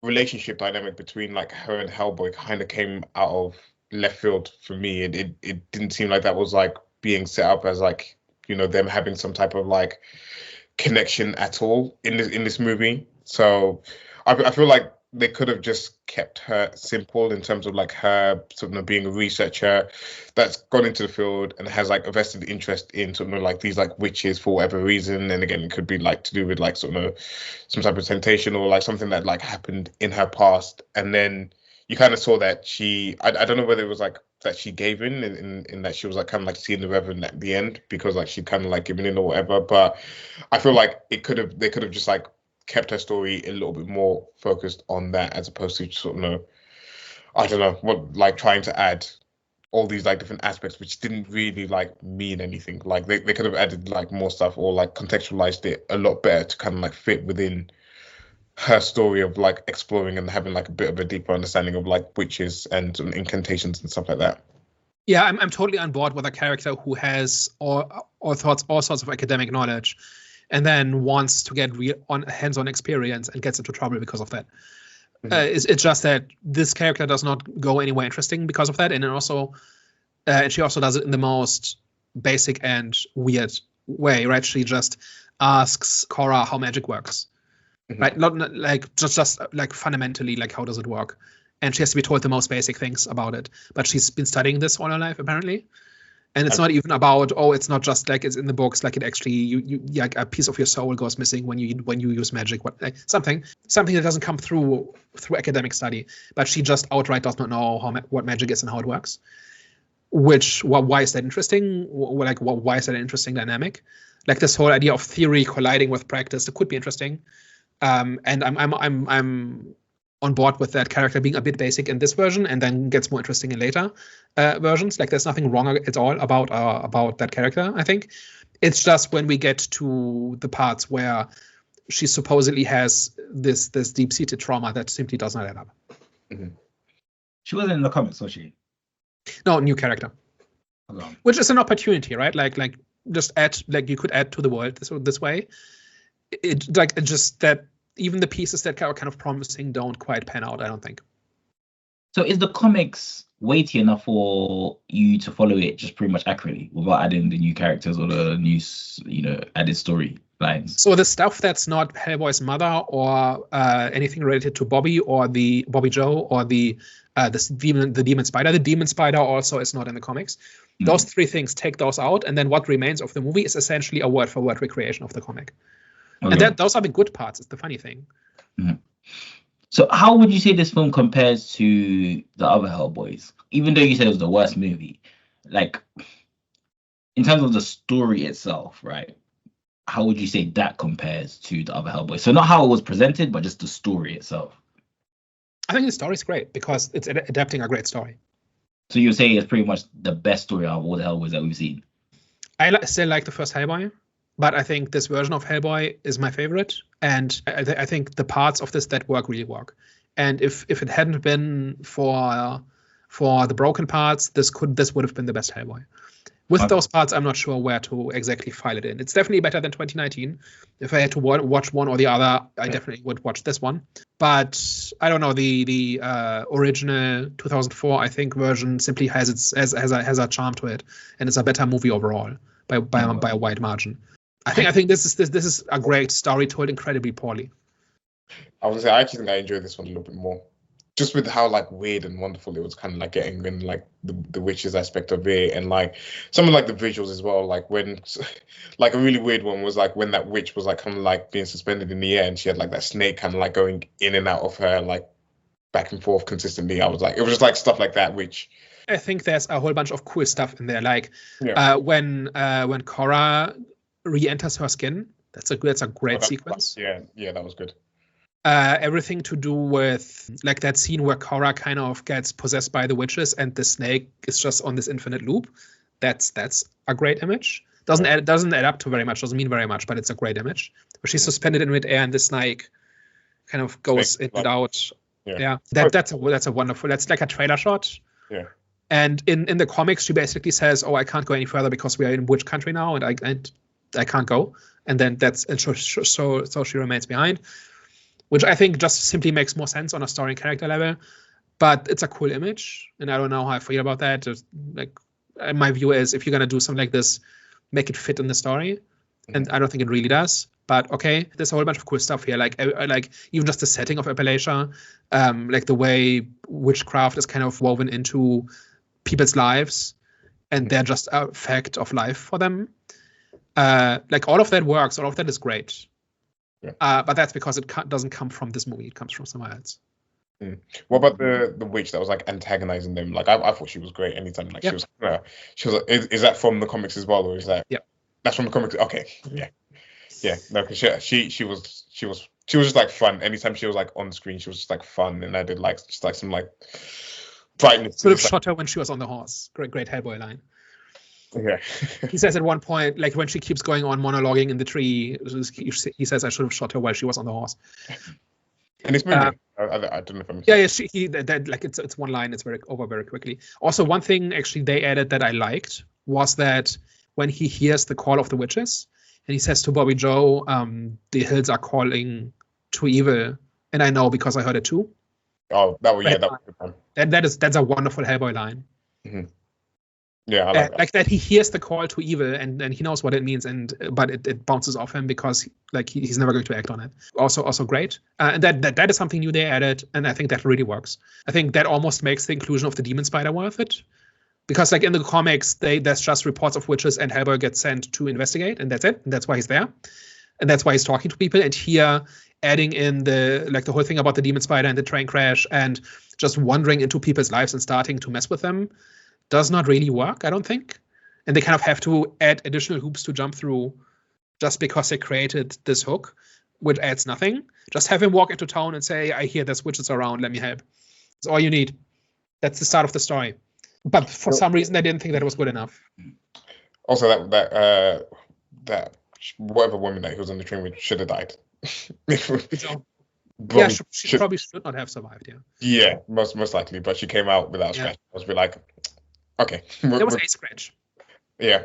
relationship dynamic between like her and Hellboy kind of came out of left field for me. It didn't seem like that was like being set up as like, them having some type of like connection at all in this movie. So I feel like they could have just kept her simple in terms of like her sort of being a researcher that's gone into the field and has like a vested interest in sort of like these like witches for whatever reason. And again, it could be like to do with like sort of some type of temptation or like something that like happened in her past. And then you kind of saw that I don't know whether it was like that she gave in that she was like kind of like seeing the Reverend at the end because like she kind of like given in or whatever. But I feel like they could have just like kept her story a little bit more focused on that as opposed to sort of, I don't know, what like trying to add all these like different aspects which didn't really like mean anything. Like they could have added like more stuff or like contextualized it a lot better to kind of like fit within her story of like exploring and having like a bit of a deeper understanding of like witches and incantations and stuff like that. Yeah, I'm totally on board with a character who has all sorts of academic knowledge, and then wants to get hands-on experience and gets into trouble because of that. Mm-hmm. It's just that this character does not go anywhere interesting because of that, and also, and she also does it in the most basic and weird way, right? She just asks Cora how magic works, mm-hmm. right? Not like just like fundamentally, like how does it work? And she has to be told the most basic things about it. But she's been studying this all her life, apparently. And it's not even about, it's not just like it's in the books, like it actually you like a piece of your soul goes missing when you use magic, something that doesn't come through academic study. But she just outright does not know what magic is and how it works. Why is that interesting? Why is that an interesting dynamic? Like this whole idea of theory colliding with practice, that could be interesting. And I'm on board with that character being a bit basic in this version and then gets more interesting in later versions. Like there's nothing wrong at all about that character, I think. It's just when we get to the parts where she supposedly has this deep-seated trauma that simply does not add up. Mm-hmm. She wasn't in the comics, was she? No, new character. Okay. Which is an opportunity, right? Like just add, like you could add to the world this way. It just that even the pieces that are kind of promising don't quite pan out, I don't think. So is the comics weighty enough for you to follow it just pretty much accurately without adding the new characters or the new, added story lines? So the stuff that's not Hellboy's mother or anything related to Bobby or the Bobby Joe or the demon spider. The demon spider also is not in the comics. Mm-hmm. Those three things, take those out, and then what remains of the movie is essentially a word-for-word recreation of the comic. Okay. And those are the good parts. It's the funny thing. Mm-hmm. So how would you say this film compares to the other Hellboys? Even though you said it was the worst movie, like in terms of the story itself, right? How would you say that compares to the other Hellboys? So not how it was presented, but just the story itself. I think the story's great because it's adapting a great story. So you're saying it's pretty much the best story out of all the Hellboys that we've seen? I still like the first Hellboy. But I think this version of Hellboy is my favorite, and I think the parts of this that really work. And if it hadn't been for the broken parts, this would have been the best Hellboy. With those parts, I'm not sure where to exactly file it in. It's definitely better than 2019. If I had to watch one or the other, I definitely would watch this one. But I don't know, the original 2004, I think, version simply has a charm to it, and it's a better movie overall by a wide margin. I think this is a great story told incredibly poorly. I would say I actually think I enjoyed this one a little bit more, just with how like weird and wonderful it was, kind of like getting in like the witches aspect of it, and like some of like the visuals as well. Like when, like a really weird one was like when that witch was like kind of like being suspended in the air, and she had like that snake kind of like going in and out of her like back and forth consistently. It was just like stuff like that, which I think there's a whole bunch of cool stuff in there. Like when Cora re-enters her skin, that's a great sequence. Yeah, that was good. Everything to do with like that scene where Cora kind of gets possessed by the witches and the snake is just on this infinite loop. That's a great image. Doesn't add up to very much, doesn't mean very much, but it's a great image. Where she's suspended in midair and the snake kind of goes in and out. Yeah. That's a wonderful, that's like a trailer shot. Yeah. And in the comics, she basically says, "Oh, I can't go any further because we are in which country now, and I can't go." And then so she remains behind, which I think just simply makes more sense on a story and character level. But it's a cool image, and I don't know how I feel about that. Just like my view is, if you're gonna do something like this, make it fit in the story, and I don't think it really does. But okay, there's a whole bunch of cool stuff here, like even just the setting of Appalachia, like the way witchcraft is kind of woven into people's lives, and they're just a fact of life for them. Like all of that works, all of that is great. Yeah. But that's because it doesn't come from this movie; it comes from somewhere else. What about the witch that was like antagonizing them? Like I thought she was great. Anytime like she was. Is that from the comics as well, or is that? Yeah, that's from the comics. Okay, yeah. No, because she was just like fun. Anytime she was like on screen, she was just like fun, and I did like just like some like brightness. Sort of shot her when she was on the horse. Great Hellboy line. Yeah. He says at one point, like when she keeps going on monologuing in the tree, he says, "I should have shot her while she was on the horse." And it's movie. I don't know if I'm. Yeah. It's one line. It's very quickly. Also, one thing actually they added that I liked was that when he hears the call of the witches, and he says to Bobby Joe, "The hills are calling to evil," and I know because I heard it too. Oh, that was good one. That's a wonderful Hellboy line. Mm-hmm. Yeah, I like that. Like that he hears the call to evil and he knows what it means, but it bounces off him because he's never going to act on it. Also great, and that is something new they added, and I think that really works. I think that almost makes the inclusion of the demon spider worth it, Because like in the comics, there's just reports of witches and Hellboy gets sent to investigate, and that's it. And that's why he's there. And that's why he's talking to people. And here, adding in the whole thing about the demon spider and the train crash and just wandering into people's lives and starting to mess with them does not really work, I don't think. And they kind of have to add additional hoops to jump through just because they created this hook, which adds nothing. Just have him walk into town and say, I hear there's witches around, let me help. That's all you need. That's the start of the story. But for some reason, I didn't think that it was good enough. Also, that whatever woman that he was on the train with should have died. She probably should not have survived. Yeah, most likely. But she came out without a scratch. I was like, okay. There was a scratch. Yeah.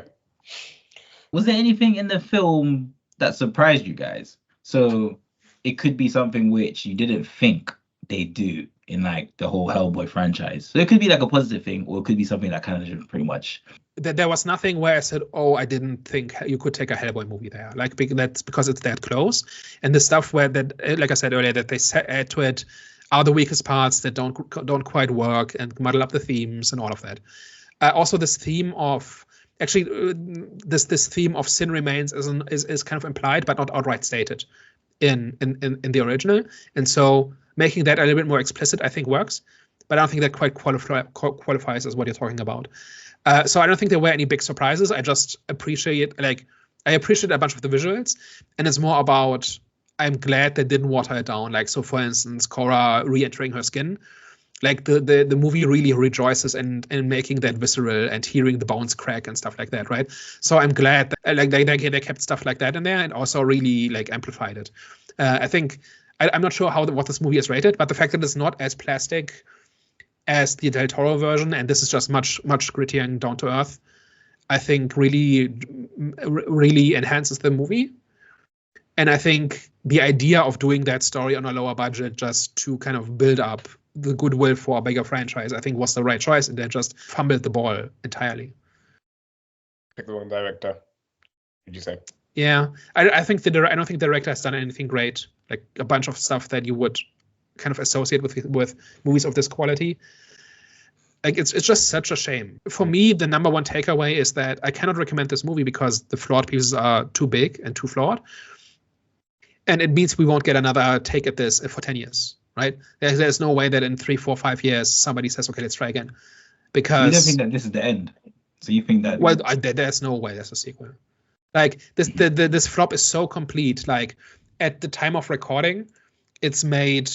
Was there anything in the film that surprised you guys? So it could be something which you didn't think they do in like the whole Hellboy franchise. So it could be like a positive thing, or it could be something that kind of pretty much. There was nothing where I said, "Oh, I didn't think you could take a Hellboy movie there." Like that's because it's that close, and the stuff where that, like I said earlier, that they add to it are the weakest parts that don't quite work and muddle up the themes and all of that. Also, this theme of this theme of sin remains is kind of implied but not outright stated in the original, and so making that a little bit more explicit I think works, but I don't think that quite qualifies as what you're talking about. So I don't think there were any big surprises. I just appreciate a bunch of the visuals, and it's more about I'm glad they didn't water it down. Like, so for instance, Cora re-entering her skin. Like the movie really rejoices in making that visceral and hearing the bones crack and stuff like that, right? So I'm glad that like they kept stuff like that in there and also really like amplified it. I think I'm not sure what this movie is rated, but the fact that it's not as plastic as the Del Toro version, and this is just much grittier and down to earth, I think really enhances the movie. And I think the idea of doing that story on a lower budget just to kind of build up the goodwill for a bigger franchise, I think was the right choice, and they just fumbled the ball entirely. Pick the wrong director, would you say? Yeah, I don't think the director has done anything great. Like a bunch of stuff that you would kind of associate with movies of this quality. Like it's just such a shame. For me, the number one takeaway is that I cannot recommend this movie because the flawed pieces are too big and too flawed. And it means we won't get another take at this for 10 years, right? There's no way that in 3, 4, 5 years somebody says, okay, let's try again. Because you don't think that this is the end? So you think that? Well, there's no way there's a sequel. Like this flop is so complete. Like at the time of recording, it's made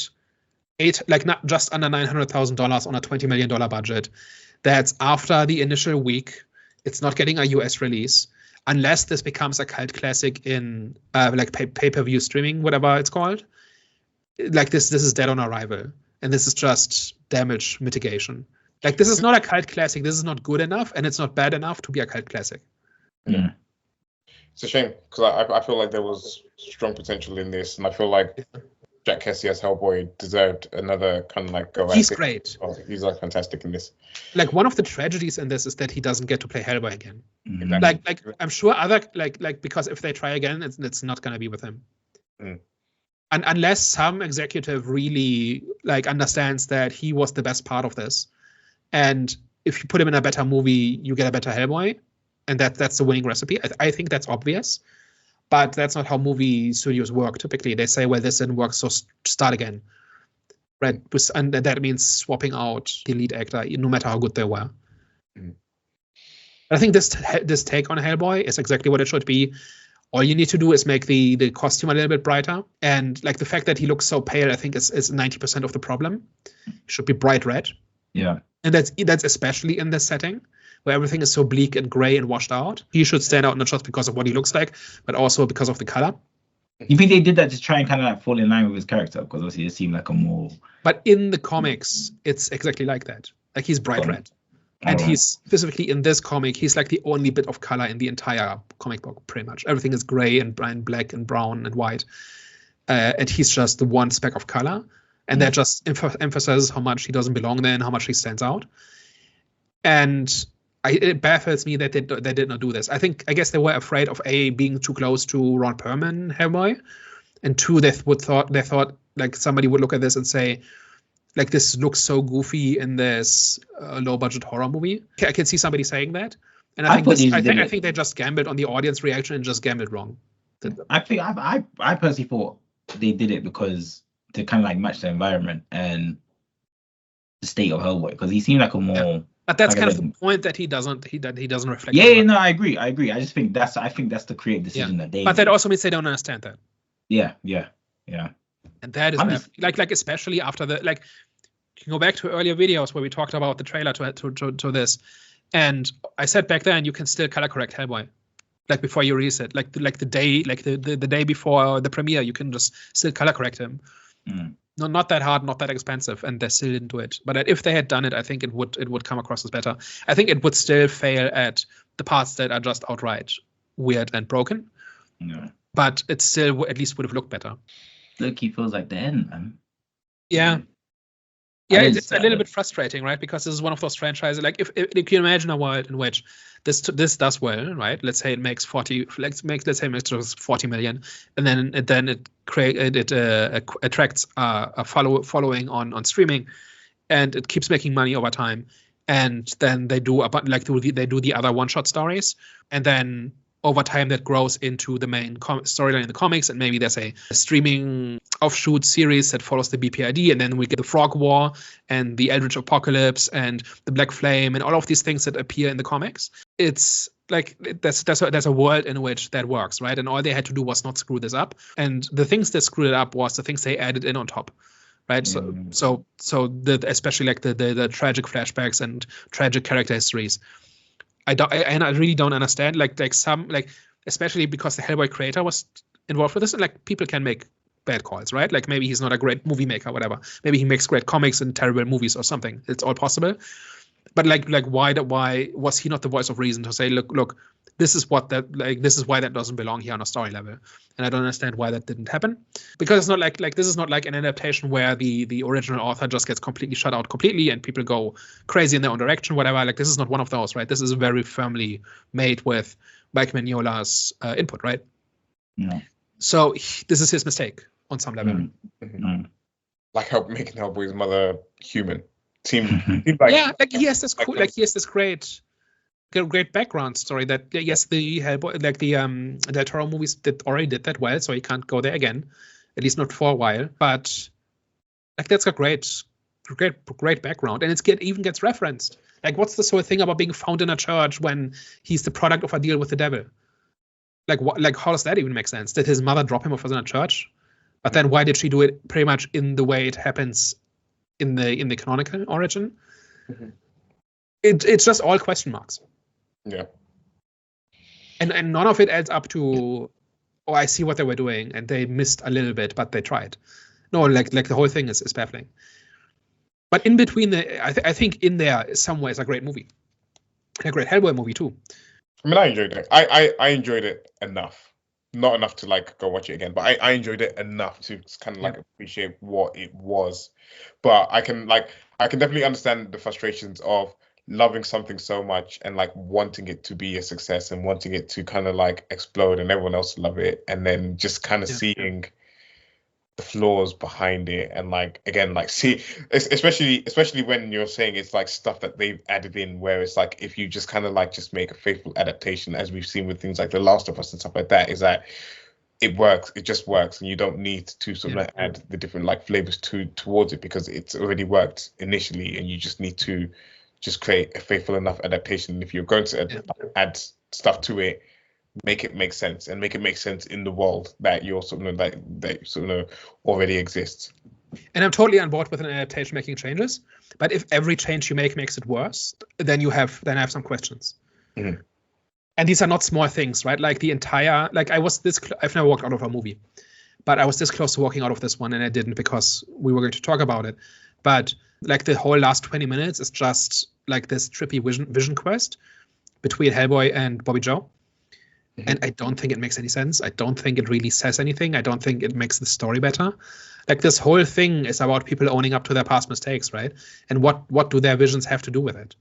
not just under $900,000 on a $20 million budget. That's after the initial week. It's not getting a US release unless this becomes a cult classic in like pay-per-view streaming, whatever it's called. Like this is dead on arrival, and this is just damage mitigation. Like this is not a cult classic. This is not good enough, and it's not bad enough to be a cult classic. Yeah. It's a shame because I feel like there was strong potential in this, and I feel like Jack Kesy as Hellboy deserved another kind of like go. He's great. Oh, he's like fantastic in this. Like one of the tragedies in this is that he doesn't get to play Hellboy again. Exactly. Like I'm sure other like because if they try again, it's not gonna be with him. And unless some executive really like understands that he was the best part of this, and if you put him in a better movie, you get a better Hellboy. And that's the winning recipe. I think that's obvious, but that's not how movie studios work. Typically, they say, well, this didn't work, so start again. Right? And that means swapping out the lead actor, no matter how good they were. I think this take on Hellboy is exactly what it should be. All you need to do is make the costume a little bit brighter. And like the fact that he looks so pale, I think is 90% of the problem. It should be bright red. Yeah. And that's especially in this setting, where everything is so bleak and gray and washed out. He should stand out not just because of what he looks like, but also because of the color. You think they did that to try and kind of like fall in line with his character? Because obviously it seemed like a more... But in the comics, it's exactly like that. Like he's bright red. And he's specifically in this comic, he's like the only bit of color in the entire comic book, pretty much. Everything is gray and black and brown and white. And he's just the one speck of color. And that just emphasizes how much he doesn't belong there and how much he stands out. And it baffles me that they did not do this. I guess they were afraid of A, being too close to Ron Perlman, Hellboy, and 2, they thought like somebody would look at this and say, Like, this looks so goofy in this low-budget horror movie. I can see somebody saying that, and I think they just gambled on the audience reaction and just gambled wrong. I personally thought they did it because to kind of like match the environment and the state of Hellboy, because he seemed like a more. Yeah. But that's kind of the point, that he doesn't reflect. Yeah, no, I agree. I just think that's the creative decision that they. But that also means they don't understand that. Yeah. And that is like especially after the, like, you can go back to earlier videos where we talked about the trailer to this, and I said back then you can still color correct Hellboy, like before you release it, like the day, like the day before the premiere, you can just still color correct him. No, not that hard, not that expensive, and they still didn't do it. But if they had done it, I think it would come across as better. I think it would still fail at the parts that are just outright weird and broken. Yeah. But it still at least would have looked better. Loki feels like the end, man. Yeah. Yeah, it's a little bit frustrating, right? Because this is one of those franchises. Like, if you can imagine a world in which this does well, right? Let's say it makes 40 million, and then it attracts a following on streaming, and it keeps making money over time. And then they do the other one-shot stories, and then over time that grows into the main storyline in the comics, and maybe there's a streaming offshoot series that follows the BPID, and then we get the Frog War and the Eldritch Apocalypse and the Black Flame and all of these things that appear in the comics. It's like there's a world in which that works, right? And all they had to do was not screw this up, and the things that screwed it up was the things they added in on top. Right, so especially like the tragic flashbacks and tragic character histories. I really don't understand, like some, like, especially because the Hellboy creator was involved with this, and like people can make bad calls, right? Like, maybe he's not a great movie maker, whatever. Maybe he makes great comics and terrible movies or something. It's all possible. But like why was he not the voice of reason to say, look, this is why that doesn't belong here on a story level, and I don't understand why that didn't happen. Because it's not like this is not like an adaptation where the original author just gets completely shut out completely and people go crazy in their own direction, whatever. Like, this is not one of those, right? This is very firmly made with Mike Mignola's input, right? No. So this is his mistake on some level. Like making Hellboy's mother human. Seemed like, yeah, like he has this cool, like he has this great background story that, yes, the Hellboy, like the Del Toro movies already did that well, so he can't go there again, at least not for a while. But like, that's a great background, and even gets referenced. Like, what's this whole thing about being found in a church when he's the product of a deal with the devil? Like, what? Like, how does that even make sense? Did his mother drop him off in a church? But then why did she do it pretty much in the way it happens in the canonical origin? It's just all question marks. Yeah. And none of it adds up to, oh, I see what they were doing and they missed a little bit, but they tried. No, like the whole thing is baffling. But in between, I think in there somewhere is a great movie, and a great Hellboy movie too. I mean, I enjoyed it. I enjoyed it enough. Not enough to like go watch it again, but I enjoyed it enough to kind of like appreciate what it was. But I can definitely understand the frustrations of loving something so much and like wanting it to be a success and wanting it to kind of like explode and everyone else love it, and then just kind of seeing the flaws behind it, and like, again, like, see, especially when you're saying it's like stuff that they've added in, where it's like, if you just kind of like just make a faithful adaptation, as we've seen with things like The Last of Us and stuff like that, is that it just works, and you don't need to sort of add the different like flavors towards it, because it's already worked initially, and you just need to just create a faithful enough adaptation. If you're going to add stuff to it, make it make sense, and make it make sense in the world that you're sort of like that sort of already exists. And I'm totally on board with an adaptation making changes, but if every change you make makes it worse, then I have some questions. And these are not small things, right? Like the entire, like I've never walked out of a movie, but I was this close to walking out of this one, and I didn't because we were going to talk about it. But like the whole last 20 minutes is just like this trippy vision quest between Hellboy and Bobby Joe. And I don't think it makes any sense. I don't think it really says anything. I don't think it makes the story better. Like, this whole thing is about people owning up to their past mistakes, right? And what do their visions have to do with it?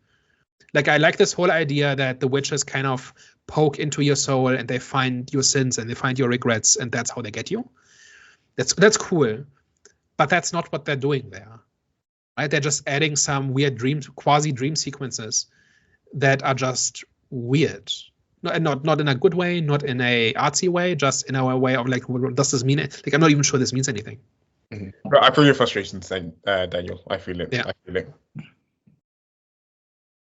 Like, I like this whole idea that the witches kind of poke into your soul and they find your sins and they find your regrets, and that's how they get you. That's cool. But that's not what they're doing there. right? They're just adding some weird quasi dream sequences that are just weird. Not in a good way, not in a artsy way, just in a way of like, what does this mean? Like, I'm not even sure this means anything. But I feel your frustrations, Daniel. I feel it. Yeah. I feel it. So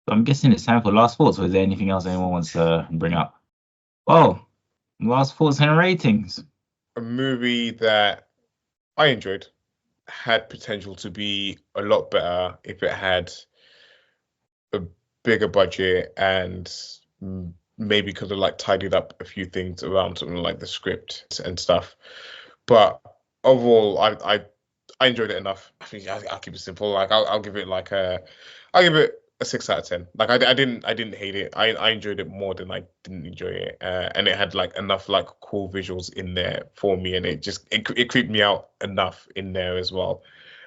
I'm guessing it's time for last thoughts. Or is there anything else anyone wants to bring up? Oh, last thoughts and ratings. A movie that I enjoyed, had potential to be a lot better if it had a bigger budget and maybe could have like tidied up a few things around something like the script and stuff. But overall, I enjoyed it enough. I think I'll keep it simple. Like I'll give it like I'll give it a 6 out of 10. Like I didn't hate it. I enjoyed it more than I didn't enjoy it. And it had like enough like cool visuals in there for me, and it creeped me out enough in there as well.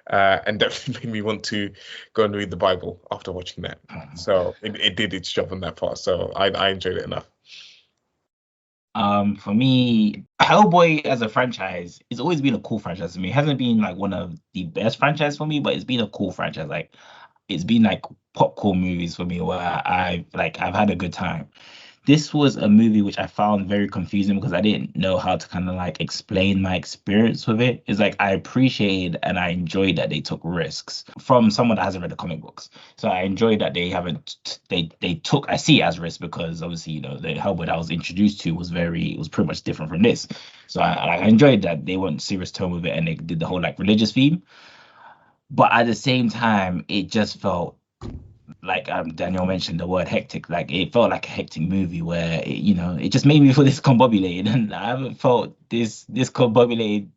And definitely made me want to go and read the Bible after watching that. So it did its job on that part. So I enjoyed it enough. For me, Hellboy as a franchise, it's always been a cool franchise to me. It hasn't been like one of the best franchises for me, but it's been a cool franchise. Like it's been like popcorn movies for me where I've had a good time. This was a movie which I found very confusing because I didn't know how to kind of like explain my experience with it. It's like I appreciated and I enjoyed that they took risks from someone that hasn't read the comic books. So I enjoyed that they took, I see it as risk because obviously, you know, the Hellboy that I was introduced to was pretty much different from this. So I enjoyed that they went serious tone with it and they did the whole like religious theme. But at the same time, it just felt like Daniel mentioned the word hectic. Like it felt like a hectic movie where it just made me feel discombobulated, and I haven't felt this discombobulated,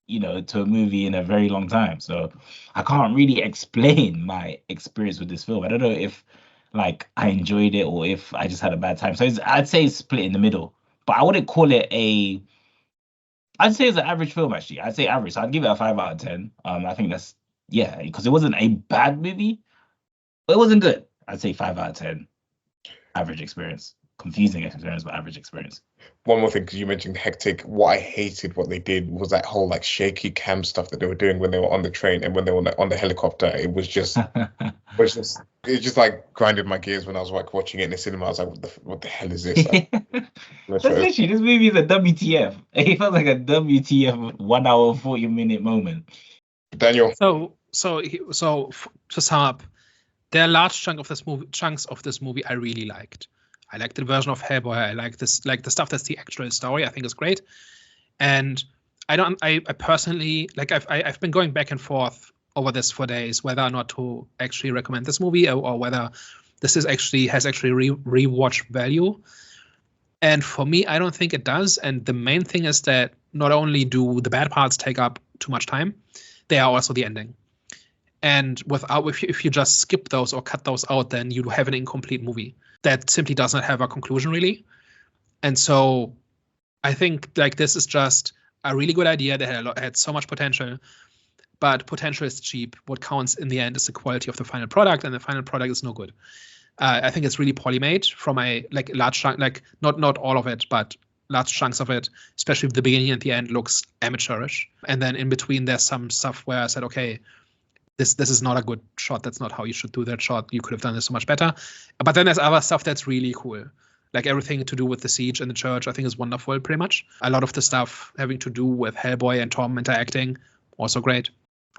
to a movie in a very long time. So I can't really explain my experience with this film. I don't know if like I enjoyed it or if I just had a bad time. So I'd say it's split in the middle, but I wouldn't call it I'd say it's an average film actually. I'd say average. So I'd give it a 5 out of 10. I think that's because it wasn't a bad movie. It wasn't good. I'd say 5 out of 10. Average experience. Confusing experience, but average experience. One more thing, because you mentioned hectic. What I hated what they did was that whole like shaky cam stuff that they were doing when they were on the train and when they were on the helicopter. It was just, it just like grinded my gears when I was like watching it in the cinema. I was like, what the hell is this? Like, That's literally, this movie is a WTF. It felt like a WTF 1 hour 40-minute moment. Daniel. So to sum up, there are large chunks of this movie I really liked. I liked the version of Hellboy. I like the stuff that's the actual story. I think is great. And I personally like I've been going back and forth over this for days whether or not to actually recommend this movie or whether this has actually rewatch value. And for me, I don't think it does. And the main thing is that not only do the bad parts take up too much time, they are also the ending. And if you just skip those or cut those out, then you have an incomplete movie that simply does not have a conclusion, really. And so I think like this is just a really good idea that had so much potential, but potential is cheap. What counts in the end is the quality of the final product, and the final product is no good. I think it's really poorly made from a like large chunk, like not all of it, but large chunks of it, especially the beginning and the end, looks amateurish. And then in between, there's some stuff where I said, okay, this is not a good shot. That's not how you should do that shot. You could have done this so much better. But then there's other stuff that's really cool. Like everything to do with the siege and the church, I think is wonderful, pretty much. A lot of the stuff having to do with Hellboy and Tom interacting, also great.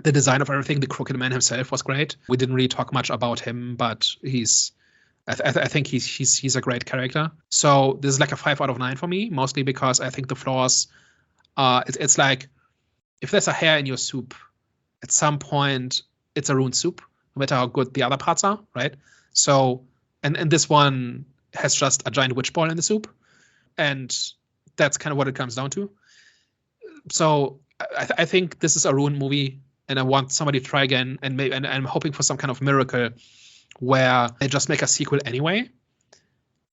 The design of everything, the Crooked Man himself was great. We didn't really talk much about him, but I think he's a great character. So this is like a 5 out of 9 for me, mostly because I think the flaws it's like if there's a hair in your soup, at some point it's a ruined soup, no matter how good the other parts are, right? So and this one has just a giant witch ball in the soup, and that's kind of what it comes down to. So I think this is a ruined movie, and I want somebody to try again, and I'm hoping for some kind of miracle where they just make a sequel anyway.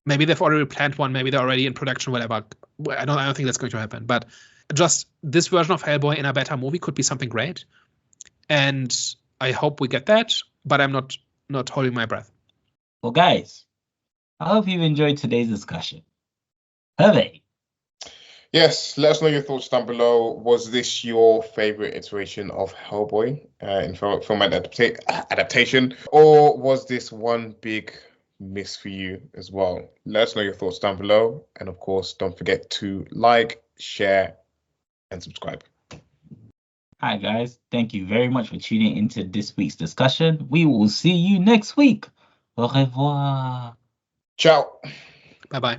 Maybe they've already planned one, maybe they're already in production, whatever. I don't think that's going to happen. But just this version of Hellboy in a better movie could be something great. And I hope we get that, but I'm not holding my breath. Well, guys, I hope you've enjoyed today's discussion. Have they? Yes, let us know your thoughts down below. Was this your favorite iteration of Hellboy in film adaptation, or was this one big miss for you as well? Let us know your thoughts down below, and of course, don't forget to like, share, and subscribe. Hi guys, thank you very much for tuning into this week's discussion. We will see you next week. Au revoir. Ciao. Bye bye.